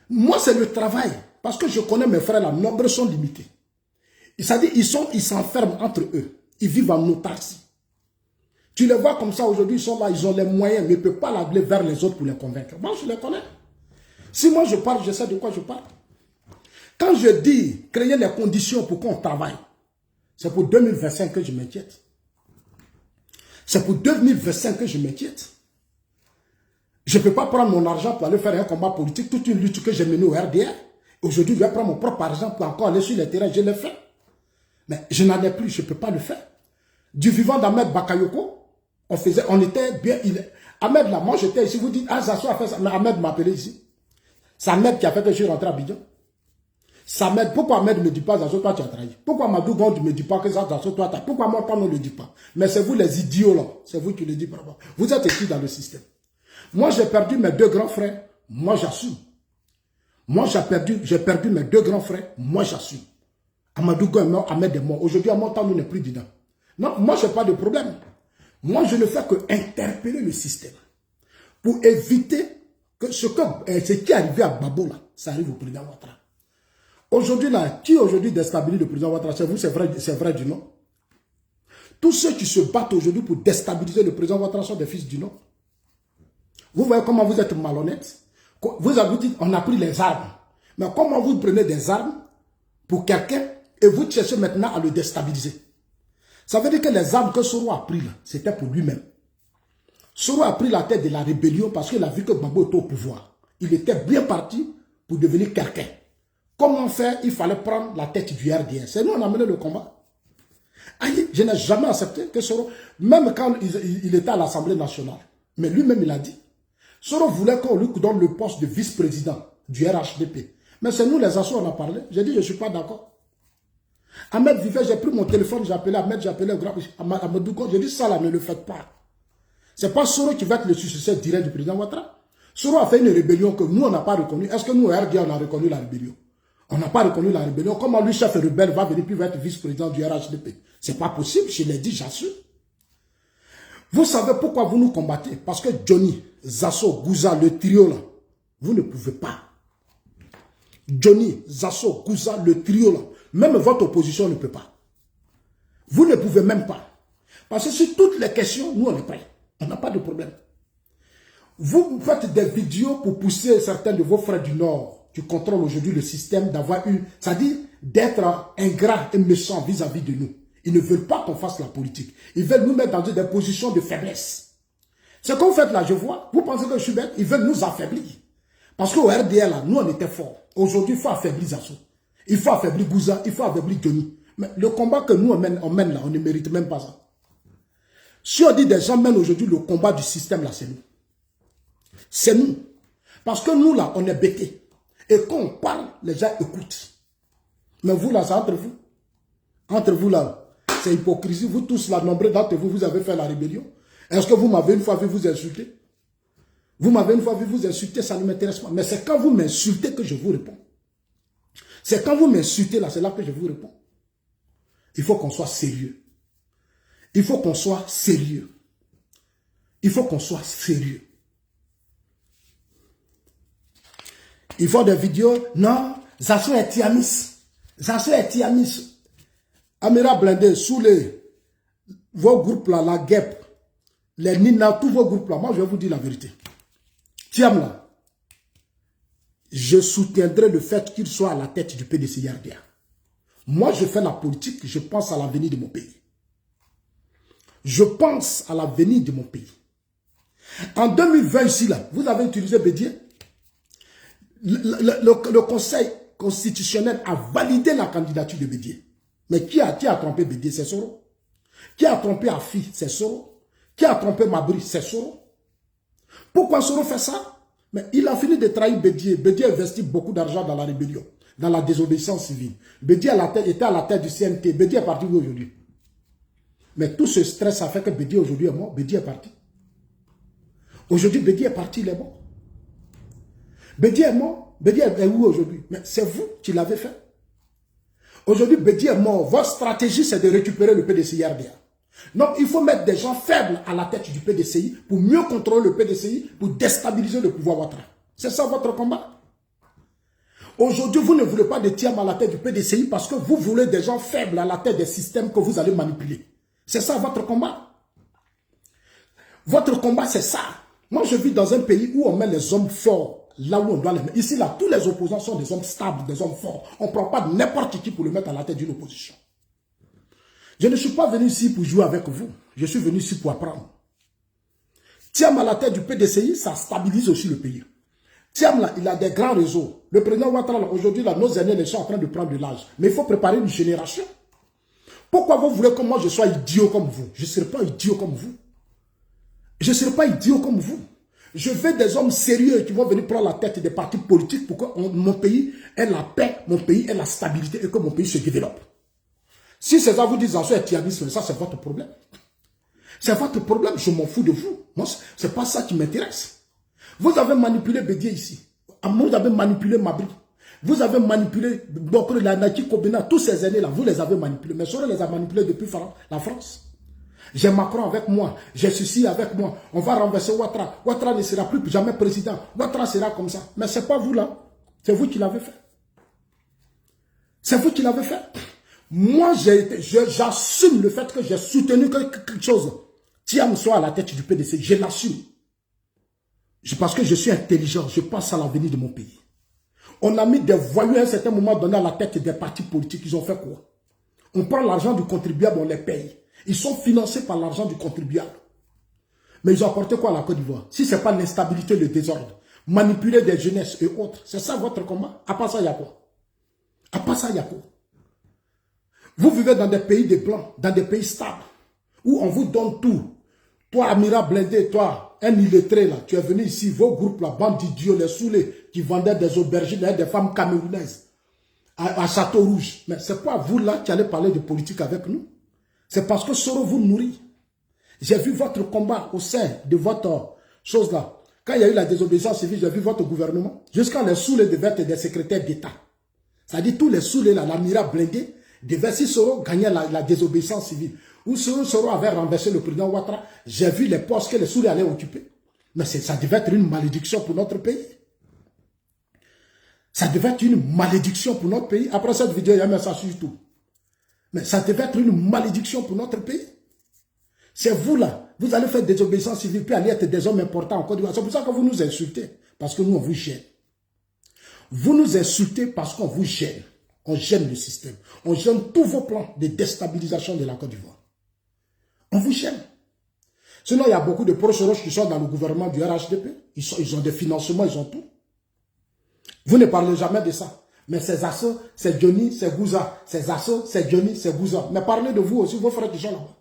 Moi, c'est le travail. Parce que je connais mes frères là, nombreux sont limités. C'est-à-dire, ils s'enferment entre eux. Ils vivent en autarcie. Tu les vois comme ça aujourd'hui, ils sont là, ils ont les moyens, mais ils ne peuvent pas l'appeler vers les autres pour les convaincre. Moi, je les connais. Si moi je parle, je sais de quoi je parle. Quand je dis créer les conditions pour qu'on travaille, c'est pour 2025 que je m'inquiète. C'est pour 2025 que je m'inquiète. Je ne peux pas prendre mon argent pour aller faire un combat politique, toute une lutte que j'ai menée au RDR. Aujourd'hui, je vais prendre mon propre argent pour encore aller sur les terrains, je l'ai fait. Mais je n'en ai plus, je ne peux pas le faire. Du vivant d'Ahmed Bakayoko, on était bien. Ahmed là, moi j'étais ici, vous dites, ah, Zasso a fait ça, mais Ahmed m'a appelé ici. C'est Ahmed qui a fait que je suis rentré à Abidjan. Pourquoi Ahmed ne me dit pas, Zasso, toi tu as trahi? Pourquoi Madou Gond ne me dit pas que Zasso, toi tu as... Pourquoi moi, on ne le dit pas? Mais c'est vous les idiots là, c'est vous qui le dites. Vous êtes écrits dans le système. Moi j'ai perdu mes 2 grands frères, moi j'assume. Moi j'ai perdu mes 2 grands frères, moi j'assume. Amadou Gond est mort, Ahmed est mort. Aujourd'hui, à mon temps, nous n'est plus dedans. Non, moi je n'ai pas de problème. Moi je ne fais que interpeller le système pour éviter que ce qui est arrivé à Babo là, ça arrive au président Ouattara. Aujourd'hui là, qui aujourd'hui déstabilise le président Ouattara? C'est vous, c'est vrai du Nord. Tous ceux qui se battent aujourd'hui pour déstabiliser le président Ouattara sont des fils du Nord. Vous voyez comment vous êtes malhonnête? Vous avez dit, on a pris les armes. Mais comment vous prenez des armes pour quelqu'un et vous cherchez maintenant à le déstabiliser? Ça veut dire que les armes que Soro a pris là, c'était pour lui-même. Soro a pris la tête de la rébellion parce qu'il a vu que Gbagbo était au pouvoir. Il était bien parti pour devenir quelqu'un. Comment faire? Il fallait prendre la tête du RDR. C'est nous, on a mené le combat. Aïe, je n'ai jamais accepté que Soro, même quand il était à l'Assemblée nationale, mais lui-même il a dit, Soro voulait qu'on lui donne le poste de vice-président du RHDP. Mais c'est nous les assos, on a parlé. J'ai dit, je ne suis pas d'accord. Ahmed vivait, j'ai pris mon téléphone, j'ai appelé Ahmed, j'ai appelé Amadouko, j'ai dit, ça là, ne le faites pas. Ce n'est pas Soro qui va être le successeur direct du président Ouattara. Soro a fait une rébellion que nous, on n'a pas reconnue. Est-ce que nous, RDA, on a reconnu la rébellion? On n'a pas reconnu la rébellion. Comment lui, chef rebelle, va venir puis va être vice-président du RHDP? C'est pas possible, je l'ai dit, j'assure. Vous savez pourquoi vous nous combattez? Parce que Johnny, Zasso, Gouza, le trio là, vous ne pouvez pas. Johnny, Zasso, Gouza, le trio là, même votre opposition ne peut pas. Vous ne pouvez même pas. Parce que sur toutes les questions, nous on est prêts. On n'a pas de problème. Vous faites des vidéos pour pousser certains de vos frères du Nord qui contrôlent aujourd'hui le système d'avoir une... C'est-à-dire d'être ingrat et méchant vis-à-vis de nous. Ils ne veulent pas qu'on fasse la politique. Ils veulent nous mettre dans des positions de faiblesse. Ce que vous faites là, je vois, vous pensez que je suis bête, ils veulent nous affaiblir. Parce qu'au RDL, là, nous on était forts. Aujourd'hui, il faut affaiblir Zasso. Il faut affaiblir Gouza, il faut affaiblir Johnny. Mais le combat que nous on mène là, on ne mérite même pas ça. Si on dit des gens mènent aujourd'hui le combat du système là, c'est nous. C'est nous. Parce que nous là, on est bêtés. Et quand on parle, les gens écoutent. Mais vous là, c'est entre vous. Entre vous là, c'est hypocrisie. Vous tous là, nombreux d'entre vous, vous avez fait la rébellion. Est-ce que vous m'avez une fois vu vous insulter? Vous m'avez une fois vu vous insulter, ça ne m'intéresse pas. Mais c'est quand vous m'insultez que je vous réponds. C'est quand vous m'insultez là, c'est là que je vous réponds. Il faut qu'on soit sérieux. Il faut qu'on soit sérieux. Il faut qu'on soit sérieux. Il faut des vidéos. Non, Zasso est Tiamis. Zasso est Tiamis. Amira Blindé, sous vos groupes là, la guêpe, les Nina, tous vos groupes là, moi je vais vous dire la vérité. Tiam là, je soutiendrai le fait qu'il soit à la tête du PDC-RDA. Moi je fais la politique, je pense à l'avenir de mon pays. Je pense à l'avenir de mon pays. En 2020 ici là, vous avez utilisé Bédié. Le Conseil constitutionnel a validé la candidature de Bédié. Mais qui a trompé Bédié? C'est Soro. Qui a trompé Afi? C'est Soro. Qui a trompé Mabri? C'est Soro. Pourquoi Soro fait ça? Mais il a fini de trahir Bédié. Bédié investit beaucoup d'argent dans la rébellion, dans la désobéissance civile. Bédié était à la tête du CNT. Bédié est parti aujourd'hui. Mais tout ce stress a fait que Bédié aujourd'hui est mort. Bédié est parti. Aujourd'hui, Bédié est parti, il est mort. Bédié est mort. Bédié est où aujourd'hui? Mais c'est vous qui l'avez fait. Aujourd'hui, Bédié est mort. Votre stratégie, c'est de récupérer le PDCI-RDA. Donc, il faut mettre des gens faibles à la tête du PDCI pour mieux contrôler le PDCI, pour déstabiliser le pouvoir Ouattara. C'est ça votre combat. Aujourd'hui, vous ne voulez pas de Thiam à la tête du PDCI parce que vous voulez des gens faibles à la tête des systèmes que vous allez manipuler. C'est ça votre combat. Votre combat, c'est ça. Moi, je vis dans un pays où on met les hommes forts là où on doit les mettre. Ici, là, tous les opposants sont des hommes stables, des hommes forts. On ne prend pas n'importe qui pour le mettre à la tête d'une opposition. Je ne suis pas venu ici pour jouer avec vous. Je suis venu ici pour apprendre. Thiam à la tête du PDCI, ça stabilise aussi le pays. Thiam, là, il a des grands réseaux. Le président Ouattara, aujourd'hui, là, nos aînés, les sont en train de prendre de l'âge. Mais il faut préparer une génération. Pourquoi vous voulez que moi, je sois idiot comme vous? Je ne serai pas idiot comme vous. Je ne serai pas idiot comme vous. Je veux des hommes sérieux qui vont venir prendre la tête des partis politiques pour que mon pays ait la paix, mon pays ait la stabilité et que mon pays se développe. Si c'est ça vous disent en soi tiamisme, ça c'est votre problème. C'est votre problème, je m'en fous de vous. Moi, ce n'est pas ça qui m'intéresse. Vous avez manipulé Bédié ici. Vous avez manipulé Mabri. Vous avez manipulé Bokro, Lanaki, Kobena, tous ces années-là, vous les avez manipulés. Mais Soro les a manipulés depuis la France. J'ai Macron avec moi, j'ai ceci avec moi. On va renverser Ouattara. Ouattara ne sera plus jamais président. Ouattara sera comme ça. Mais ce n'est pas vous là. C'est vous qui l'avez fait. C'est vous qui l'avez fait. Moi, j'assume le fait que j'ai soutenu quelque chose. Thiam soit à la tête du PDC. Je l'assume. Parce que je suis intelligent. Je pense à l'avenir de mon pays. On a mis des voyous à un certain moment donné à la tête des partis politiques. Ils ont fait quoi? On prend l'argent du contribuable, on les paye. Ils sont financés par l'argent du contribuable. Mais ils ont apporté quoi à la Côte d'Ivoire? Si ce n'est pas l'instabilité, le désordre, manipuler des jeunesses et autres, c'est ça votre combat? À part ça, il y a quoi? À part ça, il y a quoi? Vous vivez dans des pays de blancs, dans des pays stables, où on vous donne tout. Toi, Amira Blindé, toi, un illettré là, tu es venu ici, vos groupes là, bande d'idiots, les saoulés, qui vendaient des aubergines, des femmes camerounaises, à Château Rouge. Mais c'est pas vous là qui allez parler de politique avec nous. C'est parce que Soro vous nourrit. J'ai vu votre combat au sein de votre chose là. Quand il y a eu la désobéissance civile, j'ai vu votre gouvernement. Jusqu'à les saoulés devaient être des secrétaires d'État. C'est-à-dire tous les saoulés là, l'Amira Blindé, devaient, si Soro gagnait la désobéissance civile, ou Soro avait renversé le président Ouattara, j'ai vu les postes que les saoulés allaient occuper. Mais ça devait être une malédiction pour notre pays. Ça devait être une malédiction pour notre pays. Après cette vidéo, il y a un message sur YouTube. Mais ça devait être une malédiction pour notre pays. C'est vous là, vous allez faire des désobéissance civile, puis aller être des hommes importants en Côte d'Ivoire. C'est pour ça que vous nous insultez, parce que nous, on vous gêne. Vous nous insultez parce qu'on vous gêne. On gêne le système. On gêne tous vos plans de déstabilisation de la Côte d'Ivoire. On vous gêne. Sinon, il y a beaucoup de proches qui sont dans le gouvernement du RHDP. Ils ont des financements, ils ont tout. Vous ne parlez jamais de ça. Mais ces assos, c'est Johnny, c'est Gouza. Ces assos, c'est Johnny, c'est Gouza. Mais parlez de vous aussi, vos frères qui sont là-bas.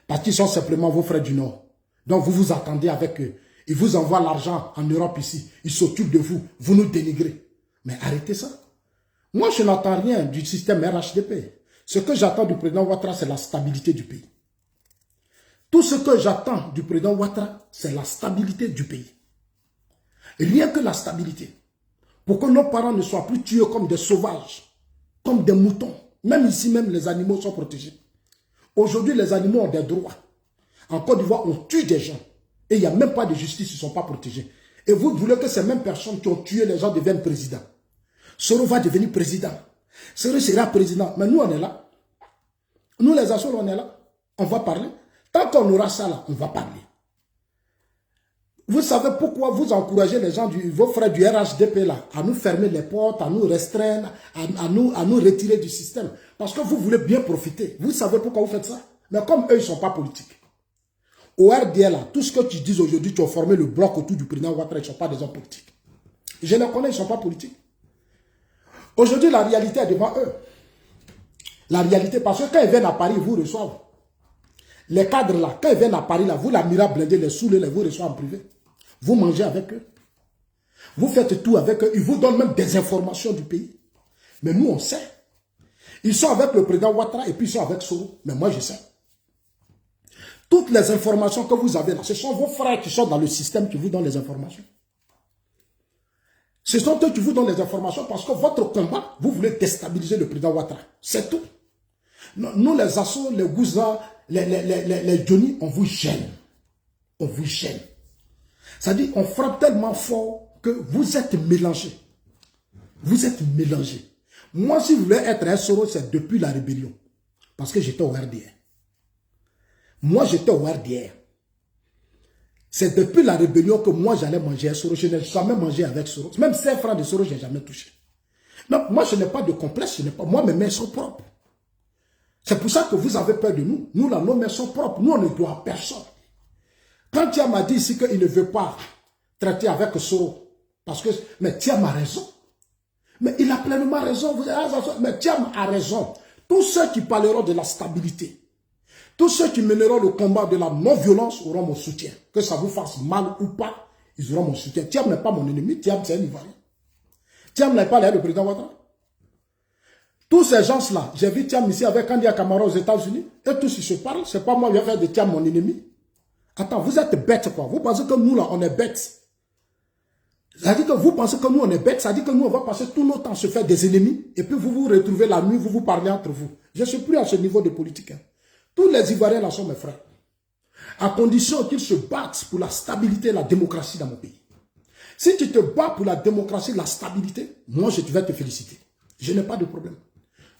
Parce qu'ils sont simplement vos frères du Nord. Donc vous vous attendez avec eux. Ils vous envoient l'argent en Europe ici. Ils s'occupent de vous. Vous nous dénigrez. Mais arrêtez ça. Moi, je n'entends rien du système RHDP. Ce que j'attends du président Ouattara, c'est la stabilité du pays. Tout ce que j'attends du président Ouattara, c'est la stabilité du pays. Rien que la stabilité. Pour que nos parents ne soient plus tués comme des sauvages, comme des moutons. Même ici, même les animaux sont protégés. Aujourd'hui, les animaux ont des droits. En Côte d'Ivoire, on tue des gens. Et il n'y a même pas de justice, ils ne sont pas protégés. Et vous voulez que ces mêmes personnes qui ont tué les gens deviennent présidents. Soro va devenir président. Soro sera président. Mais nous, on est là. Nous, les Açores, on est là. On va parler. Tant qu'on aura ça là, on va parler. Vous savez pourquoi vous encouragez les gens, vos frères du RHDP là, à nous fermer les portes, à nous restreindre, à nous retirer du système. Parce que vous voulez bien profiter. Vous savez pourquoi vous faites ça? Mais comme eux, ils ne sont pas politiques. Au RDL là, tout ce que tu dis aujourd'hui, tu as formé le bloc autour du président Ouattara, ils ne sont pas des hommes politiques. Je les connais, ils ne sont pas politiques. Aujourd'hui, la réalité est devant eux. La réalité, parce que quand ils viennent à Paris, ils vous reçoivent. Les cadres là, quand ils viennent à Paris, là, vous, l'Amira Blindé, les saoulés, vous reçoivent en privé. Vous mangez avec eux. Vous faites tout avec eux. Ils vous donnent même des informations du pays. Mais nous, on sait. Ils sont avec le président Ouattara et puis ils sont avec Soro. Mais moi, je sais. Toutes les informations que vous avez là, ce sont vos frères qui sont dans le système qui vous donnent les informations. Ce sont eux qui vous donnent les informations parce que votre combat, vous voulez déstabiliser le président Ouattara. C'est tout. Nous, les Assos, les Gouza, les Johnny, on vous gêne. On vous gêne. C'est-à-dire, on frappe tellement fort que vous êtes mélangés. Vous êtes mélangés. Moi, si vous voulez être un Soro, c'est depuis la rébellion. Parce que j'étais au RDR. Moi, j'étais au RDR. C'est depuis la rébellion que moi, j'allais manger un Soro. Je n'ai jamais mangé avec Soro. Même 5 francs de Soro, je n'ai jamais touché. Donc, moi, je n'ai pas de complexe. Moi, mes mains sont propres. C'est pour ça que vous avez peur de nous. Nous, là, nos mains sont propres. Nous, on ne doit à personne. Quand Thiam m'a dit ici qu'il ne veut pas traiter avec Soro, parce que, mais Thiam a raison. Mais il a pleinement raison. Mais Thiam a raison. Tous ceux qui parleront de la stabilité, tous ceux qui mèneront le combat de la non-violence auront mon soutien. Que ça vous fasse mal ou pas, ils auront mon soutien. Thiam n'est pas mon ennemi. Thiam, c'est un Ivoirien. Thiam n'est pas le président Ouattara. Tous ces gens-là, j'ai vu Thiam ici avec Kandia Camara aux États-Unis, et tous ils se parlent. C'est pas moi qui vais faire de Thiam mon ennemi. Attends, vous êtes bêtes quoi. Vous pensez que nous là, on est bêtes. Ça dit que vous pensez que nous on est bêtes, ça dit que nous on va passer tout notre temps à se faire des ennemis, et puis vous vous retrouvez la nuit, vous vous parlez entre vous. Je ne suis plus à ce niveau de politique. Hein. Tous les Ivoiriens là sont mes frères. À condition qu'ils se battent pour la stabilité et la démocratie dans mon pays. Si tu te bats pour la démocratie et la stabilité, moi je vais te féliciter. Je n'ai pas de problème.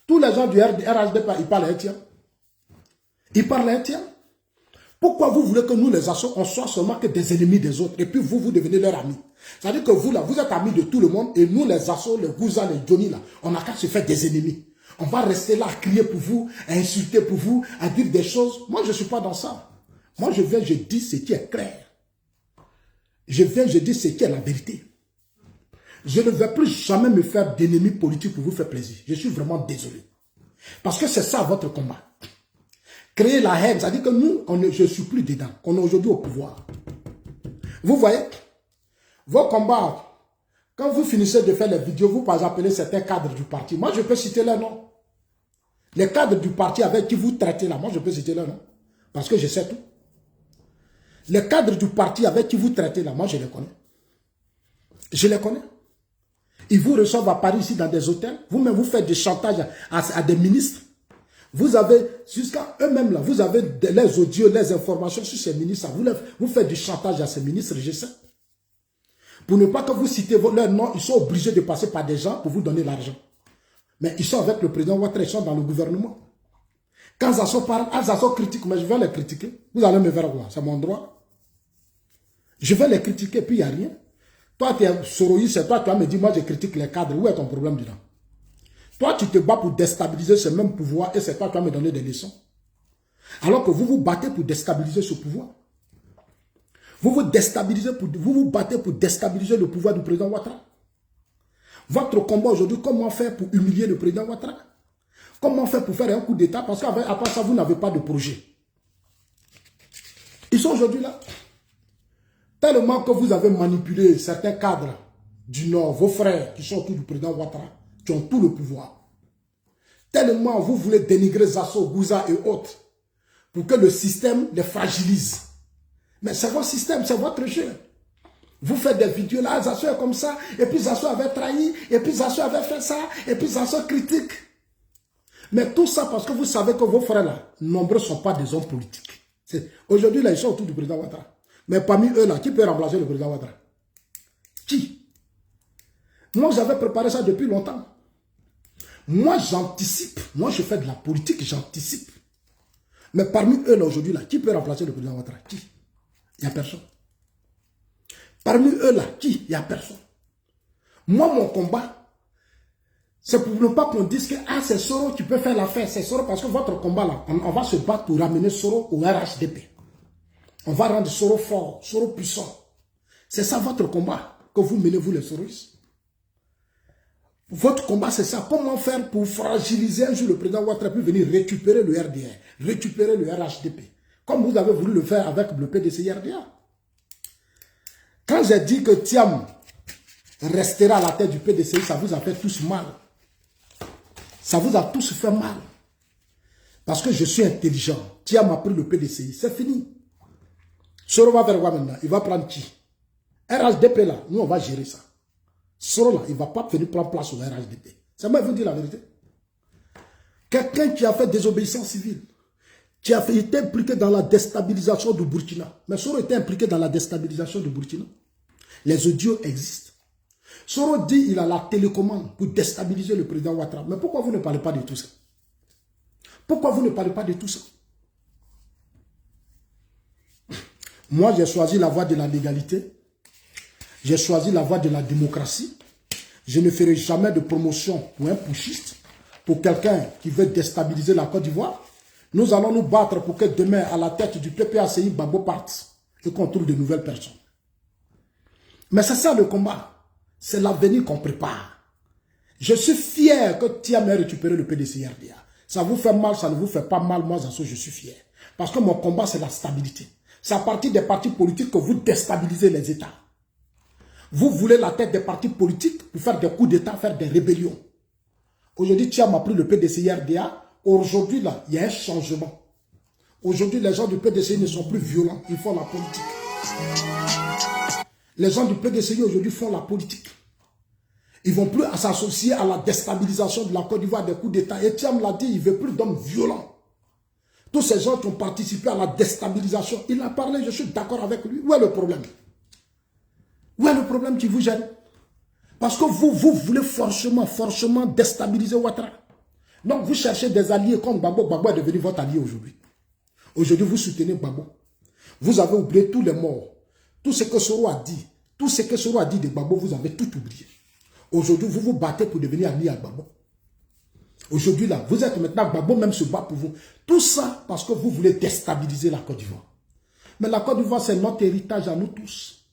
Tous les gens du RHDP, ils parlent haïtien. Ils parlent haïtien. Pourquoi vous voulez que nous, les Assos, on soit seulement que des ennemis des autres et puis vous devenez leurs amis? C'est-à-dire que vous, là, vous êtes amis de tout le monde et nous, les Assos, les Gouza, les Johnny, là, on n'a qu'à se faire des ennemis. On va rester là à crier pour vous, à insulter pour vous, à dire des choses. Moi, je ne suis pas dans ça. Moi, je viens, je dis ce qui est clair. Je viens, je dis ce qui est la vérité. Je ne vais plus jamais me faire d'ennemis politiques pour vous faire plaisir. Je suis vraiment désolé. Parce que c'est ça votre combat. Créer la haine, ça dit que nous, je ne suis plus dedans. On est aujourd'hui au pouvoir. Vous voyez, vos combats, quand vous finissez de faire les vidéos, vous pouvez appeler certains cadres du parti. Moi, je peux citer leur nom. Les cadres du parti avec qui vous traitez là, moi, je peux citer leur nom. Parce que je sais tout. Les cadres du parti avec qui vous traitez là, moi, je les connais. Je les connais. Ils vous reçoivent à Paris ici dans des hôtels. Vous-même, vous faites des chantages à des ministres. Vous avez, jusqu'à eux-mêmes là, vous avez les audios, les informations sur ces ministres. Vous faites du chantage à ces ministres, je sais. Pour ne pas que vous citez leur nom, ils sont obligés de passer par des gens pour vous donner l'argent. Mais ils sont avec le président Ouattara, ils sont dans le gouvernement. Quand Zasso parle, Zasso critique, mais je vais les critiquer. Vous allez me faire quoi? C'est mon droit. Je vais les critiquer, puis il n'y a rien. Toi, tu es soroïste, c'est toi qui vas me dire, moi je critique les cadres. Où est ton problème dedans? Toi, tu te bats pour déstabiliser ce même pouvoir et c'est toi qui vas me donner des leçons. Alors que vous vous battez pour déstabiliser ce pouvoir. Vous vous battez pour déstabiliser le pouvoir du président Ouattara. Votre combat aujourd'hui, comment faire pour humilier le président Ouattara? Comment faire pour faire un coup d'État? Parce qu'après ça, vous n'avez pas de projet. Ils sont aujourd'hui là. Tellement que vous avez manipulé certains cadres du Nord, vos frères qui sont autour du président Ouattara, qui ont tout le pouvoir. Tellement vous voulez dénigrer Zasso, Gouza et autres pour que le système les fragilise. Mais c'est votre système, c'est votre jeu. Vous faites des vidéos là, Zasso est comme ça, et puis Zasso avait trahi, et puis Zasso avait fait ça, et puis Zasso critique. Mais tout ça parce que vous savez que vos frères là, nombreux ne sont pas des hommes politiques. Aujourd'hui là, ils sont autour du président Ouattara. Mais parmi eux là, qui peut remplacer le président Ouattara? Qui? Moi j'avais préparé ça depuis longtemps. Moi j'anticipe, moi je fais de la politique, j'anticipe. Mais parmi eux là aujourd'hui là, qui peut remplacer le président Ouattara? Qui? Il n'y a personne. Parmi eux là, qui? Il n'y a personne. Moi mon combat, c'est pour ne pas qu'on dise que ah, c'est Soro qui peut faire l'affaire, c'est Soro parce que votre combat là, on va se battre pour ramener Soro au RHDP. On va rendre Soro fort, Soro puissant. C'est ça votre combat que vous menez, vous les Soroistes. Votre combat, c'est ça. Comment faire pour fragiliser un jour le président Ouattara puis venir récupérer le RDR, récupérer le RHDP, comme vous avez voulu le faire avec le PDCI-RDA. Quand j'ai dit que Thiam restera à la tête du PDCI, ça vous a fait tous mal. Ça vous a tous fait mal. Parce que je suis intelligent. Thiam a pris le PDCI. C'est fini. Soro va faire quoi maintenant? Il va prendre qui? RHDP là, nous on va gérer ça. Soro là, il ne va pas venir prendre place au RHDP. C'est moi qui vous dis la vérité. Quelqu'un qui a fait désobéissance civile, qui a été impliqué dans la déstabilisation du Burkina. Mais Soro était impliqué dans la déstabilisation du Burkina. Les audios existent. Soro dit qu'il a la télécommande pour déstabiliser le président Ouattara. Mais pourquoi vous ne parlez pas de tout ça? Pourquoi vous ne parlez pas de tout ça? Moi, j'ai choisi la voie de la légalité. J'ai choisi la voie de la démocratie. Je ne ferai jamais de promotion pour un putschiste, pour quelqu'un qui veut déstabiliser la Côte d'Ivoire. Nous allons nous battre pour que demain, à la tête du PPACI, Gbagbo parte et qu'on trouve de nouvelles personnes. Mais c'est ça le combat. C'est l'avenir qu'on prépare. Je suis fier que Thiam ait récupéré le PDCI-RDA. Ça vous fait mal, ça ne vous fait pas mal. Moi, je suis fier. Parce que mon combat, c'est la stabilité. C'est à partir des partis politiques que vous déstabilisez les États. Vous voulez la tête des partis politiques pour faire des coups d'État, faire des rébellions. Aujourd'hui, Thiam a pris le PDCI-RDA. Aujourd'hui, là, il y a un changement. Aujourd'hui, les gens du PDCI ne sont plus violents. Ils font la politique. Les gens du PDCI aujourd'hui font la politique. Ils ne vont plus s'associer à la déstabilisation de la Côte d'Ivoire, des coups d'État. Et Thiam l'a dit, il ne veut plus d'hommes violents. Tous ces gens qui ont participé à la déstabilisation, il a parlé, je suis d'accord avec lui. Où est le problème? Où est le problème qui vous gêne? Parce que vous voulez forcément déstabiliser Ouattara. Donc vous cherchez des alliés comme Gbagbo. Gbagbo est devenu votre allié aujourd'hui. Aujourd'hui, vous soutenez Gbagbo. Vous avez oublié tous les morts. Tout ce que Soro a dit. Tout ce que Soro a dit de Gbagbo, vous avez tout oublié. Aujourd'hui, vous vous battez pour devenir allié à Gbagbo. Aujourd'hui, là, vous êtes maintenant, Gbagbo même se bat pour vous. Tout ça parce que vous voulez déstabiliser la Côte d'Ivoire. Mais la Côte d'Ivoire, c'est notre héritage à nous tous.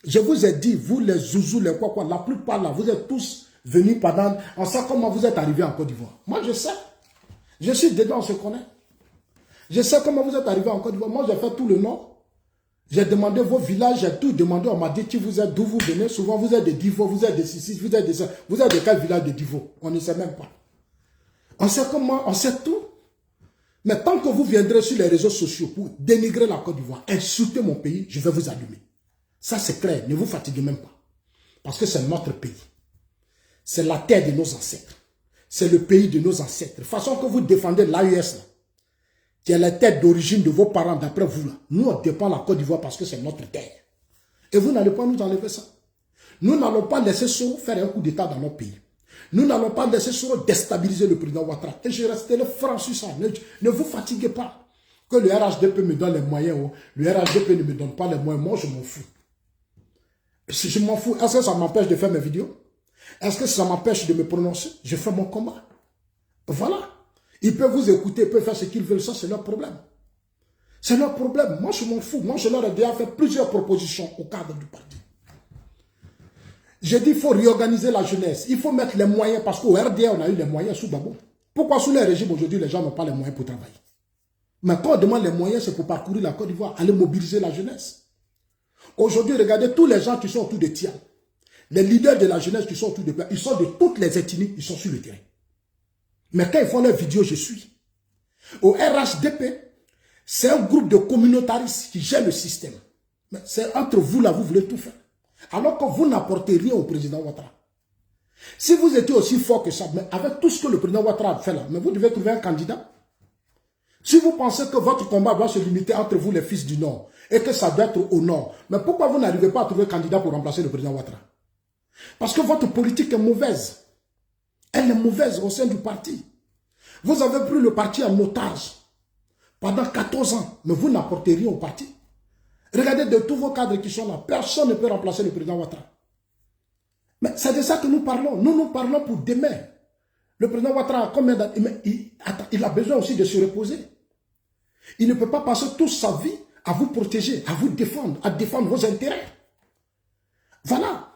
Je vous ai dit, vous les zouzous, les quoi, la plupart là, vous êtes tous venu pendant... On sait comment vous êtes arrivé en Côte d'Ivoire. Moi, je sais. Je suis dedans, on se connaît. Je sais comment vous êtes arrivé en Côte d'Ivoire. Moi, j'ai fait tout le nord. J'ai demandé vos villages, j'ai tout demandé. On m'a dit qui vous êtes, d'où vous venez. Souvent, vous êtes de Divo, vous êtes de Sissi, vous êtes de quel village de Divo? On ne sait même pas. On sait comment, on sait tout. Mais tant que vous viendrez sur les réseaux sociaux pour dénigrer la Côte d'Ivoire, insulter mon pays, je vais vous allumer. Ça, c'est clair. Ne vous fatiguez même pas. Parce que c'est notre pays. C'est la terre de nos ancêtres. C'est le pays de nos ancêtres. De façon que vous défendez l'AES, qui est la terre d'origine de vos parents, d'après vous, là. Nous, on dépend de la Côte d'Ivoire parce que c'est notre terre. Et vous n'allez pas nous enlever ça. Nous n'allons pas laisser Soro faire un coup d'État dans notre pays. Nous n'allons pas laisser Soro déstabiliser le président Ouattara. Et je resterai franc sur ça. Ne vous fatiguez pas. Que le RHDP me donne les moyens. Oh. Le RHDP ne me donne pas les moyens. Moi, je m'en fous. Je m'en fous. Est-ce que ça m'empêche de faire mes vidéos? Est-ce que ça m'empêche de me prononcer? Je fais mon combat. Voilà. Ils peuvent vous écouter, ils peuvent faire ce qu'ils veulent. Ça, c'est leur problème. C'est leur problème. Moi, je m'en fous. Moi, je leur ai déjà fait plusieurs propositions au cadre du parti. J'ai dit qu'il faut réorganiser la jeunesse. Il faut mettre les moyens, parce qu'au RDA, on a eu les moyens sous Gbagbo. Pourquoi sous les régimes, aujourd'hui, les gens n'ont pas les moyens pour travailler? Mais quand on demande les moyens, c'est pour parcourir la Côte d'Ivoire, aller mobiliser la jeunesse. Aujourd'hui, regardez tous les gens qui sont autour de Tian. Les leaders de la jeunesse qui sont autour de Tian, ils sont de toutes les ethnies, ils sont sur le terrain. Mais quand ils font leurs vidéos, je suis. Au RHDP, c'est un groupe de communautaristes qui gèrent le système. Mais c'est entre vous là, vous voulez tout faire. Alors que vous n'apportez rien au président Ouattara. Si vous étiez aussi fort que ça, mais avec tout ce que le président Ouattara a fait là, mais vous devez trouver un candidat. Si vous pensez que votre combat doit se limiter entre vous les fils du Nord, et que ça doit être au Nord, mais pourquoi vous n'arrivez pas à trouver un candidat pour remplacer le président Ouattara? Parce que votre politique est mauvaise. Elle est mauvaise au sein du parti. Vous avez pris le parti en otage pendant 14 ans, mais vous n'apportez rien au parti. Regardez de tous vos cadres qui sont là, personne ne peut remplacer le président Ouattara. Mais c'est de ça que nous parlons. Nous parlons pour demain. Le président Ouattara a combien d'années? Il a besoin aussi de se reposer. Il ne peut pas passer toute sa vie à vous protéger, à vous défendre, à défendre vos intérêts. Voilà.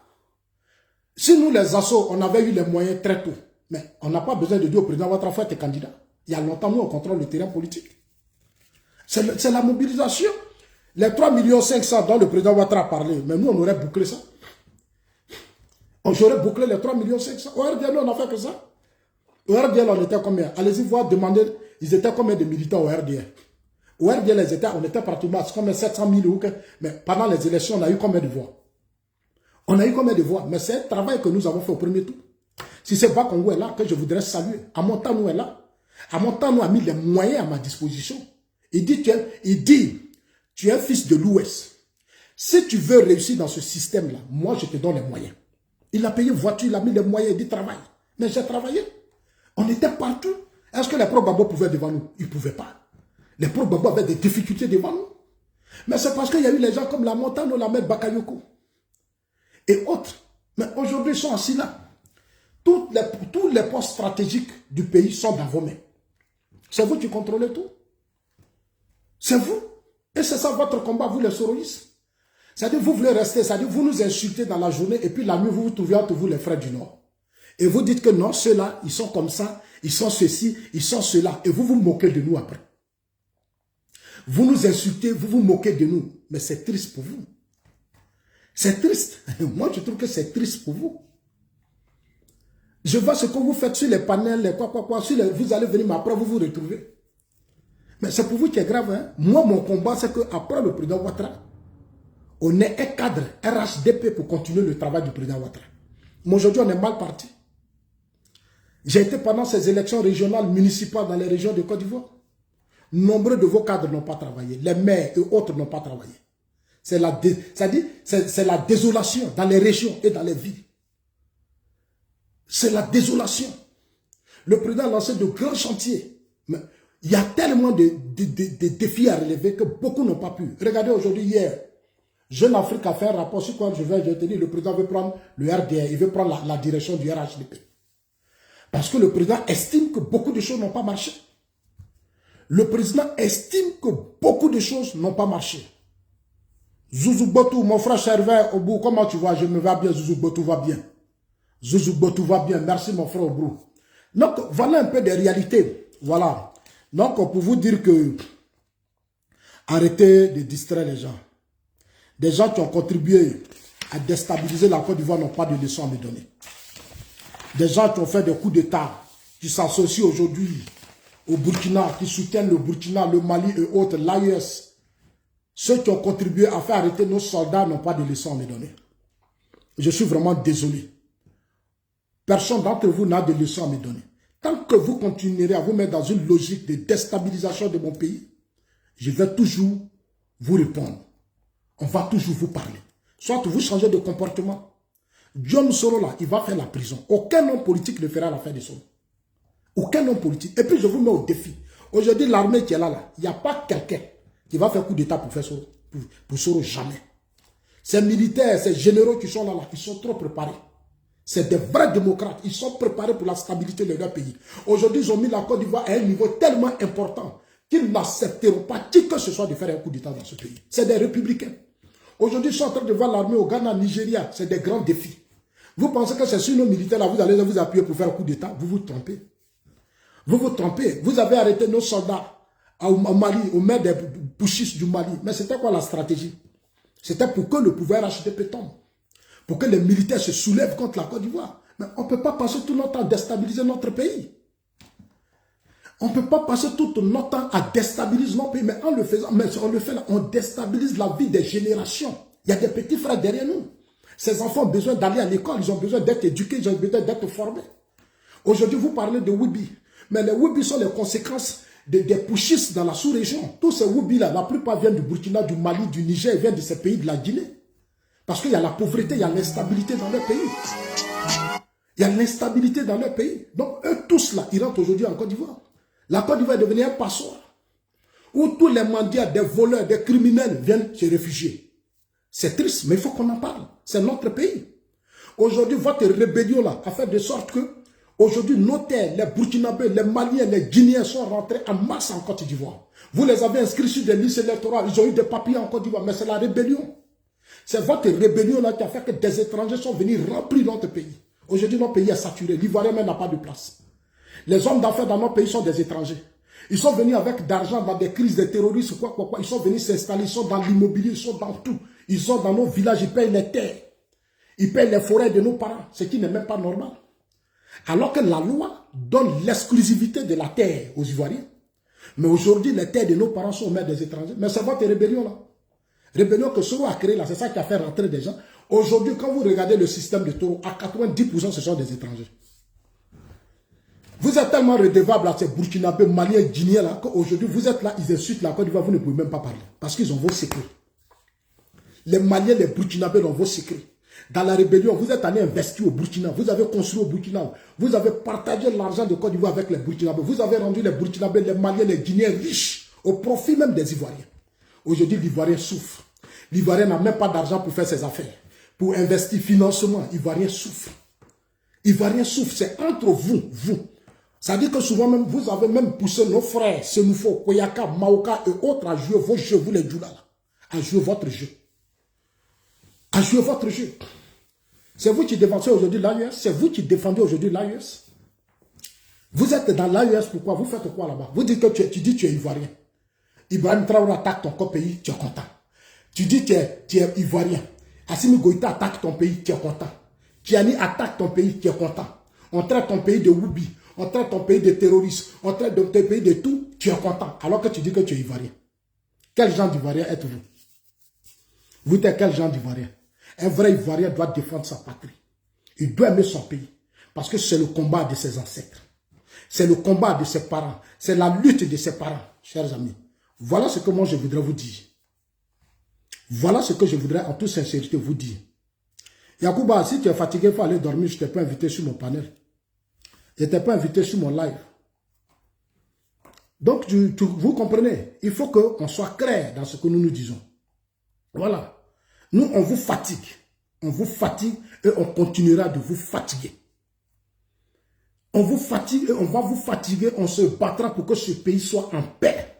Si nous, les assos, on avait eu les moyens très tôt, mais on n'a pas besoin de dire au président Ouattara, faut être candidat. Il y a longtemps, nous, on contrôle le terrain politique. C'est la mobilisation. Les 3,5 millions dont le président Ouattara a parlé, mais nous, on aurait bouclé ça. J'aurais bouclé les 3,5 millions. Au RDL, on n'a fait que ça. Au RDL, on était combien? Allez-y voir, demander, ils étaient combien de militants au RDL? Au RDL, on était pratiquement comme 700 000 mais pendant les élections, on a eu combien de voix? On a eu combien de voix? Mais c'est un travail que nous avons fait au premier tour. Si c'est Bakongo est là, que je voudrais saluer. Amontanou est là. Amontanou a mis les moyens à ma disposition. Il dit, tu es un fils de l'Ouest. Si tu veux réussir dans ce système-là, moi, je te donne les moyens. Il a payé voiture, il a mis les moyens, il dit travail. Mais j'ai travaillé. On était partout. Est-ce que les pro-Gbagbo pouvaient devant nous? Ils ne pouvaient pas. Les pro-Gbagbo avaient des difficultés devant nous. Mais c'est parce qu'il y a eu les gens comme la Montagne ou la mère Bakayoko. Et autres. Mais aujourd'hui, ils sont assis là. Tous les postes stratégiques du pays sont dans vos mains. C'est vous qui contrôlez tout. C'est vous. Et c'est ça votre combat, vous les soroïstes. C'est-à-dire, vous voulez rester, c'est-à-dire, vous nous insultez dans la journée et puis la nuit, vous vous trouvez entre vous les frères du Nord. Et vous dites que non, ceux-là, ils sont comme ça, ils sont ceci, ils sont cela. Et vous vous moquez de nous après. Vous nous insultez, vous vous moquez de nous. Mais c'est triste pour vous. C'est triste. Moi, je trouve que c'est triste pour vous. Je vois ce que vous faites sur les panels, les quoi. Vous allez venir, mais après, vous vous retrouvez. Mais c'est pour vous qui est grave. Hein? Moi, mon combat, c'est qu'après le président Ouattara, on est un cadre RHDP pour continuer le travail du président Ouattara. Mais aujourd'hui, on est mal parti. J'ai été pendant ces élections régionales, municipales dans les régions de Côte d'Ivoire. Nombreux de vos cadres n'ont pas travaillé. Les maires et autres n'ont pas travaillé. C'est la désolation dans les régions et dans les villes. C'est la désolation. Le président a lancé de grands chantiers. Mais il y a tellement de défis à relever que beaucoup n'ont pas pu. Regardez aujourd'hui, hier, Jeune Afrique a fait un rapport sur quoi je te dire, le président veut prendre le RDA, il veut prendre la direction du RHDP. Parce que le président estime que beaucoup de choses n'ont pas marché. Le président estime que beaucoup de choses n'ont pas marché. Zouzou Botou, mon frère Chervin, au bout, comment tu vois? Je me vais bien, Zouzou Botou va bien. Zouzoubo, tout va bien. Merci mon frère Obrou. Donc, voilà un peu des réalités. Voilà. Donc, pour vous dire que arrêtez de distraire les gens. Des gens qui ont contribué à déstabiliser la Côte d'Ivoire n'ont pas de leçons à me donner. Des gens qui ont fait des coups d'État, qui s'associent aujourd'hui au Burkina, qui soutiennent le Burkina, le Mali et autres, l'AES. Ceux qui ont contribué à faire arrêter nos soldats n'ont pas de leçons à me donner. Je suis vraiment désolé. Personne d'entre vous n'a de leçons à me donner. Tant que vous continuerez à vous mettre dans une logique de déstabilisation de mon pays, je vais toujours vous répondre. On va toujours vous parler. Soit vous changez de comportement. John Soro là, il va faire la prison. Aucun homme politique ne fera l'affaire de Soro. Aucun homme politique. Et puis je vous mets au défi. Aujourd'hui, l'armée qui est là, il n'y a pas quelqu'un qui va faire coup d'État pour faire Soro. Pour Soro, jamais. Ces militaires, ces généraux qui sont là, ils sont trop préparés. C'est des vrais démocrates. Ils sont préparés pour la stabilité de leur pays. Aujourd'hui, ils ont mis la Côte d'Ivoire à un niveau tellement important qu'ils n'accepteront pas qui que ce soit de faire un coup d'État dans ce pays. C'est des républicains. Aujourd'hui, ils sont en train de voir l'armée au Ghana, Nigeria. C'est des grands défis. Vous pensez que c'est sur nos militaires là, vous allez vous appuyer pour faire un coup d'État? Vous vous trompez. Vous vous trompez. Vous avez arrêté nos soldats au Mali, au maire des putschistes du Mali. Mais c'était quoi la stratégie? C'était pour que le pouvoir HDP tombe. Pour que les militaires se soulèvent contre la Côte d'Ivoire. Mais on ne peut pas passer tout notre temps à déstabiliser notre pays. On ne peut pas passer tout notre temps à déstabiliser notre pays. Mais en le faisant, on le fait là, on déstabilise la vie des générations. Il y a des petits frères derrière nous. Ces enfants ont besoin d'aller à l'école, ils ont besoin d'être éduqués, ils ont besoin d'être formés. Aujourd'hui, vous parlez de Woubi. Mais les Woubi sont les conséquences des putschistes dans la sous-région. Tous ces Woubi-là, la plupart viennent du Burkina, du Mali, du Niger, ils viennent de ces pays de la Guinée. Parce qu'il y a la pauvreté, il y a l'instabilité dans leur pays. Il y a l'instabilité dans leur pays. Donc, eux tous là, ils rentrent aujourd'hui en Côte d'Ivoire. La Côte d'Ivoire est devenue un passoire. Où tous les mendiants, des voleurs, des criminels viennent se réfugier. C'est triste, mais il faut qu'on en parle. C'est notre pays. Aujourd'hui, votre rébellion là a fait de sorte que, aujourd'hui, nos terres, les Burkinabés, les Maliens, les Guinéens sont rentrés en masse en Côte d'Ivoire. Vous les avez inscrits sur des listes électorales, ils ont eu des papiers en Côte d'Ivoire, mais c'est la rébellion. C'est votre rébellion là qui a fait que des étrangers sont venus remplir notre pays. Aujourd'hui, notre pays est saturé. L'Ivoirien même n'a pas de place. Les hommes d'affaires dans notre pays sont des étrangers. Ils sont venus avec d'argent dans des crises de terroristes, quoi. Ils sont venus s'installer, ils sont dans l'immobilier, ils sont dans tout. Ils sont dans nos villages, ils payent les terres. Ils payent les forêts de nos parents, ce qui n'est même pas normal. Alors que la loi donne l'exclusivité de la terre aux Ivoiriens. Mais aujourd'hui, les terres de nos parents sont aux mains des étrangers. Mais c'est votre rébellion là. Rébellion que Soro a créé là, c'est ça qui a fait rentrer des gens. Aujourd'hui, quand vous regardez le système de Toro, à 90% ce sont des étrangers. Vous êtes tellement redevable à ces Burkinabés, Maliens, Guinéens là, qu'aujourd'hui vous êtes là, ils insultent la Côte d'Ivoire, vous ne pouvez même pas parler. Parce qu'ils ont vos secrets. Les Maliens, les Burkinabés ont vos secrets. Dans la rébellion, vous êtes allé investir au Burkina, vous avez construit au Burkina, vous avez partagé l'argent de Côte d'Ivoire avec les Burkinabés, vous avez rendu les Burkinabés, les Maliens, les Guinéens riches, au profit même des Ivoiriens. Aujourd'hui, l'Ivoirien souffre. L'Ivoirien n'a même pas d'argent pour faire ses affaires. Pour investir financement, l'Ivoirien souffre. L'Ivoirien souffre, c'est entre vous. Ça veut dire que souvent même, vous avez même poussé nos frères, Senufo, Koyaka, Maoka et autres à jouer vos jeux, vous les Djoula, à jouer votre jeu. À jouer votre jeu. C'est vous qui défendez aujourd'hui l'AES. C'est vous qui défendez aujourd'hui l'AES. Vous êtes dans l'AES, pourquoi? Vous faites quoi là-bas? Vous dites que tu dis que tu es Ivoirien. Ibrahim Traoré attaque ton pays, tu es content. Tu dis que tu es Ivoirien. Assimi Goïta attaque ton pays, tu es content. Kiani attaque ton pays, tu es content. On traite ton pays de Woubi. On traite ton pays de terroristes. On traite ton pays de tout, tu es content. Alors que tu dis que tu es Ivoirien. Quel genre d'Ivoirien êtes-vous? Vous êtes quel genre d'Ivoirien? Un vrai Ivoirien doit défendre sa patrie. Il doit aimer son pays. Parce que c'est le combat de ses ancêtres. C'est le combat de ses parents. C'est la lutte de ses parents, chers amis. Voilà ce que moi je voudrais vous dire. Voilà ce que je voudrais en toute sincérité vous dire. Yacouba, si tu es fatigué, il faut aller dormir. Je ne t'ai pas invité sur mon panel. Je ne t'ai pas invité sur mon live. Donc, vous comprenez, il faut qu'on soit clair dans ce que nous nous disons. Voilà. Nous, on vous fatigue. On vous fatigue et on continuera de vous fatiguer. On vous fatigue et on va vous fatiguer. On se battra pour que ce pays soit en paix.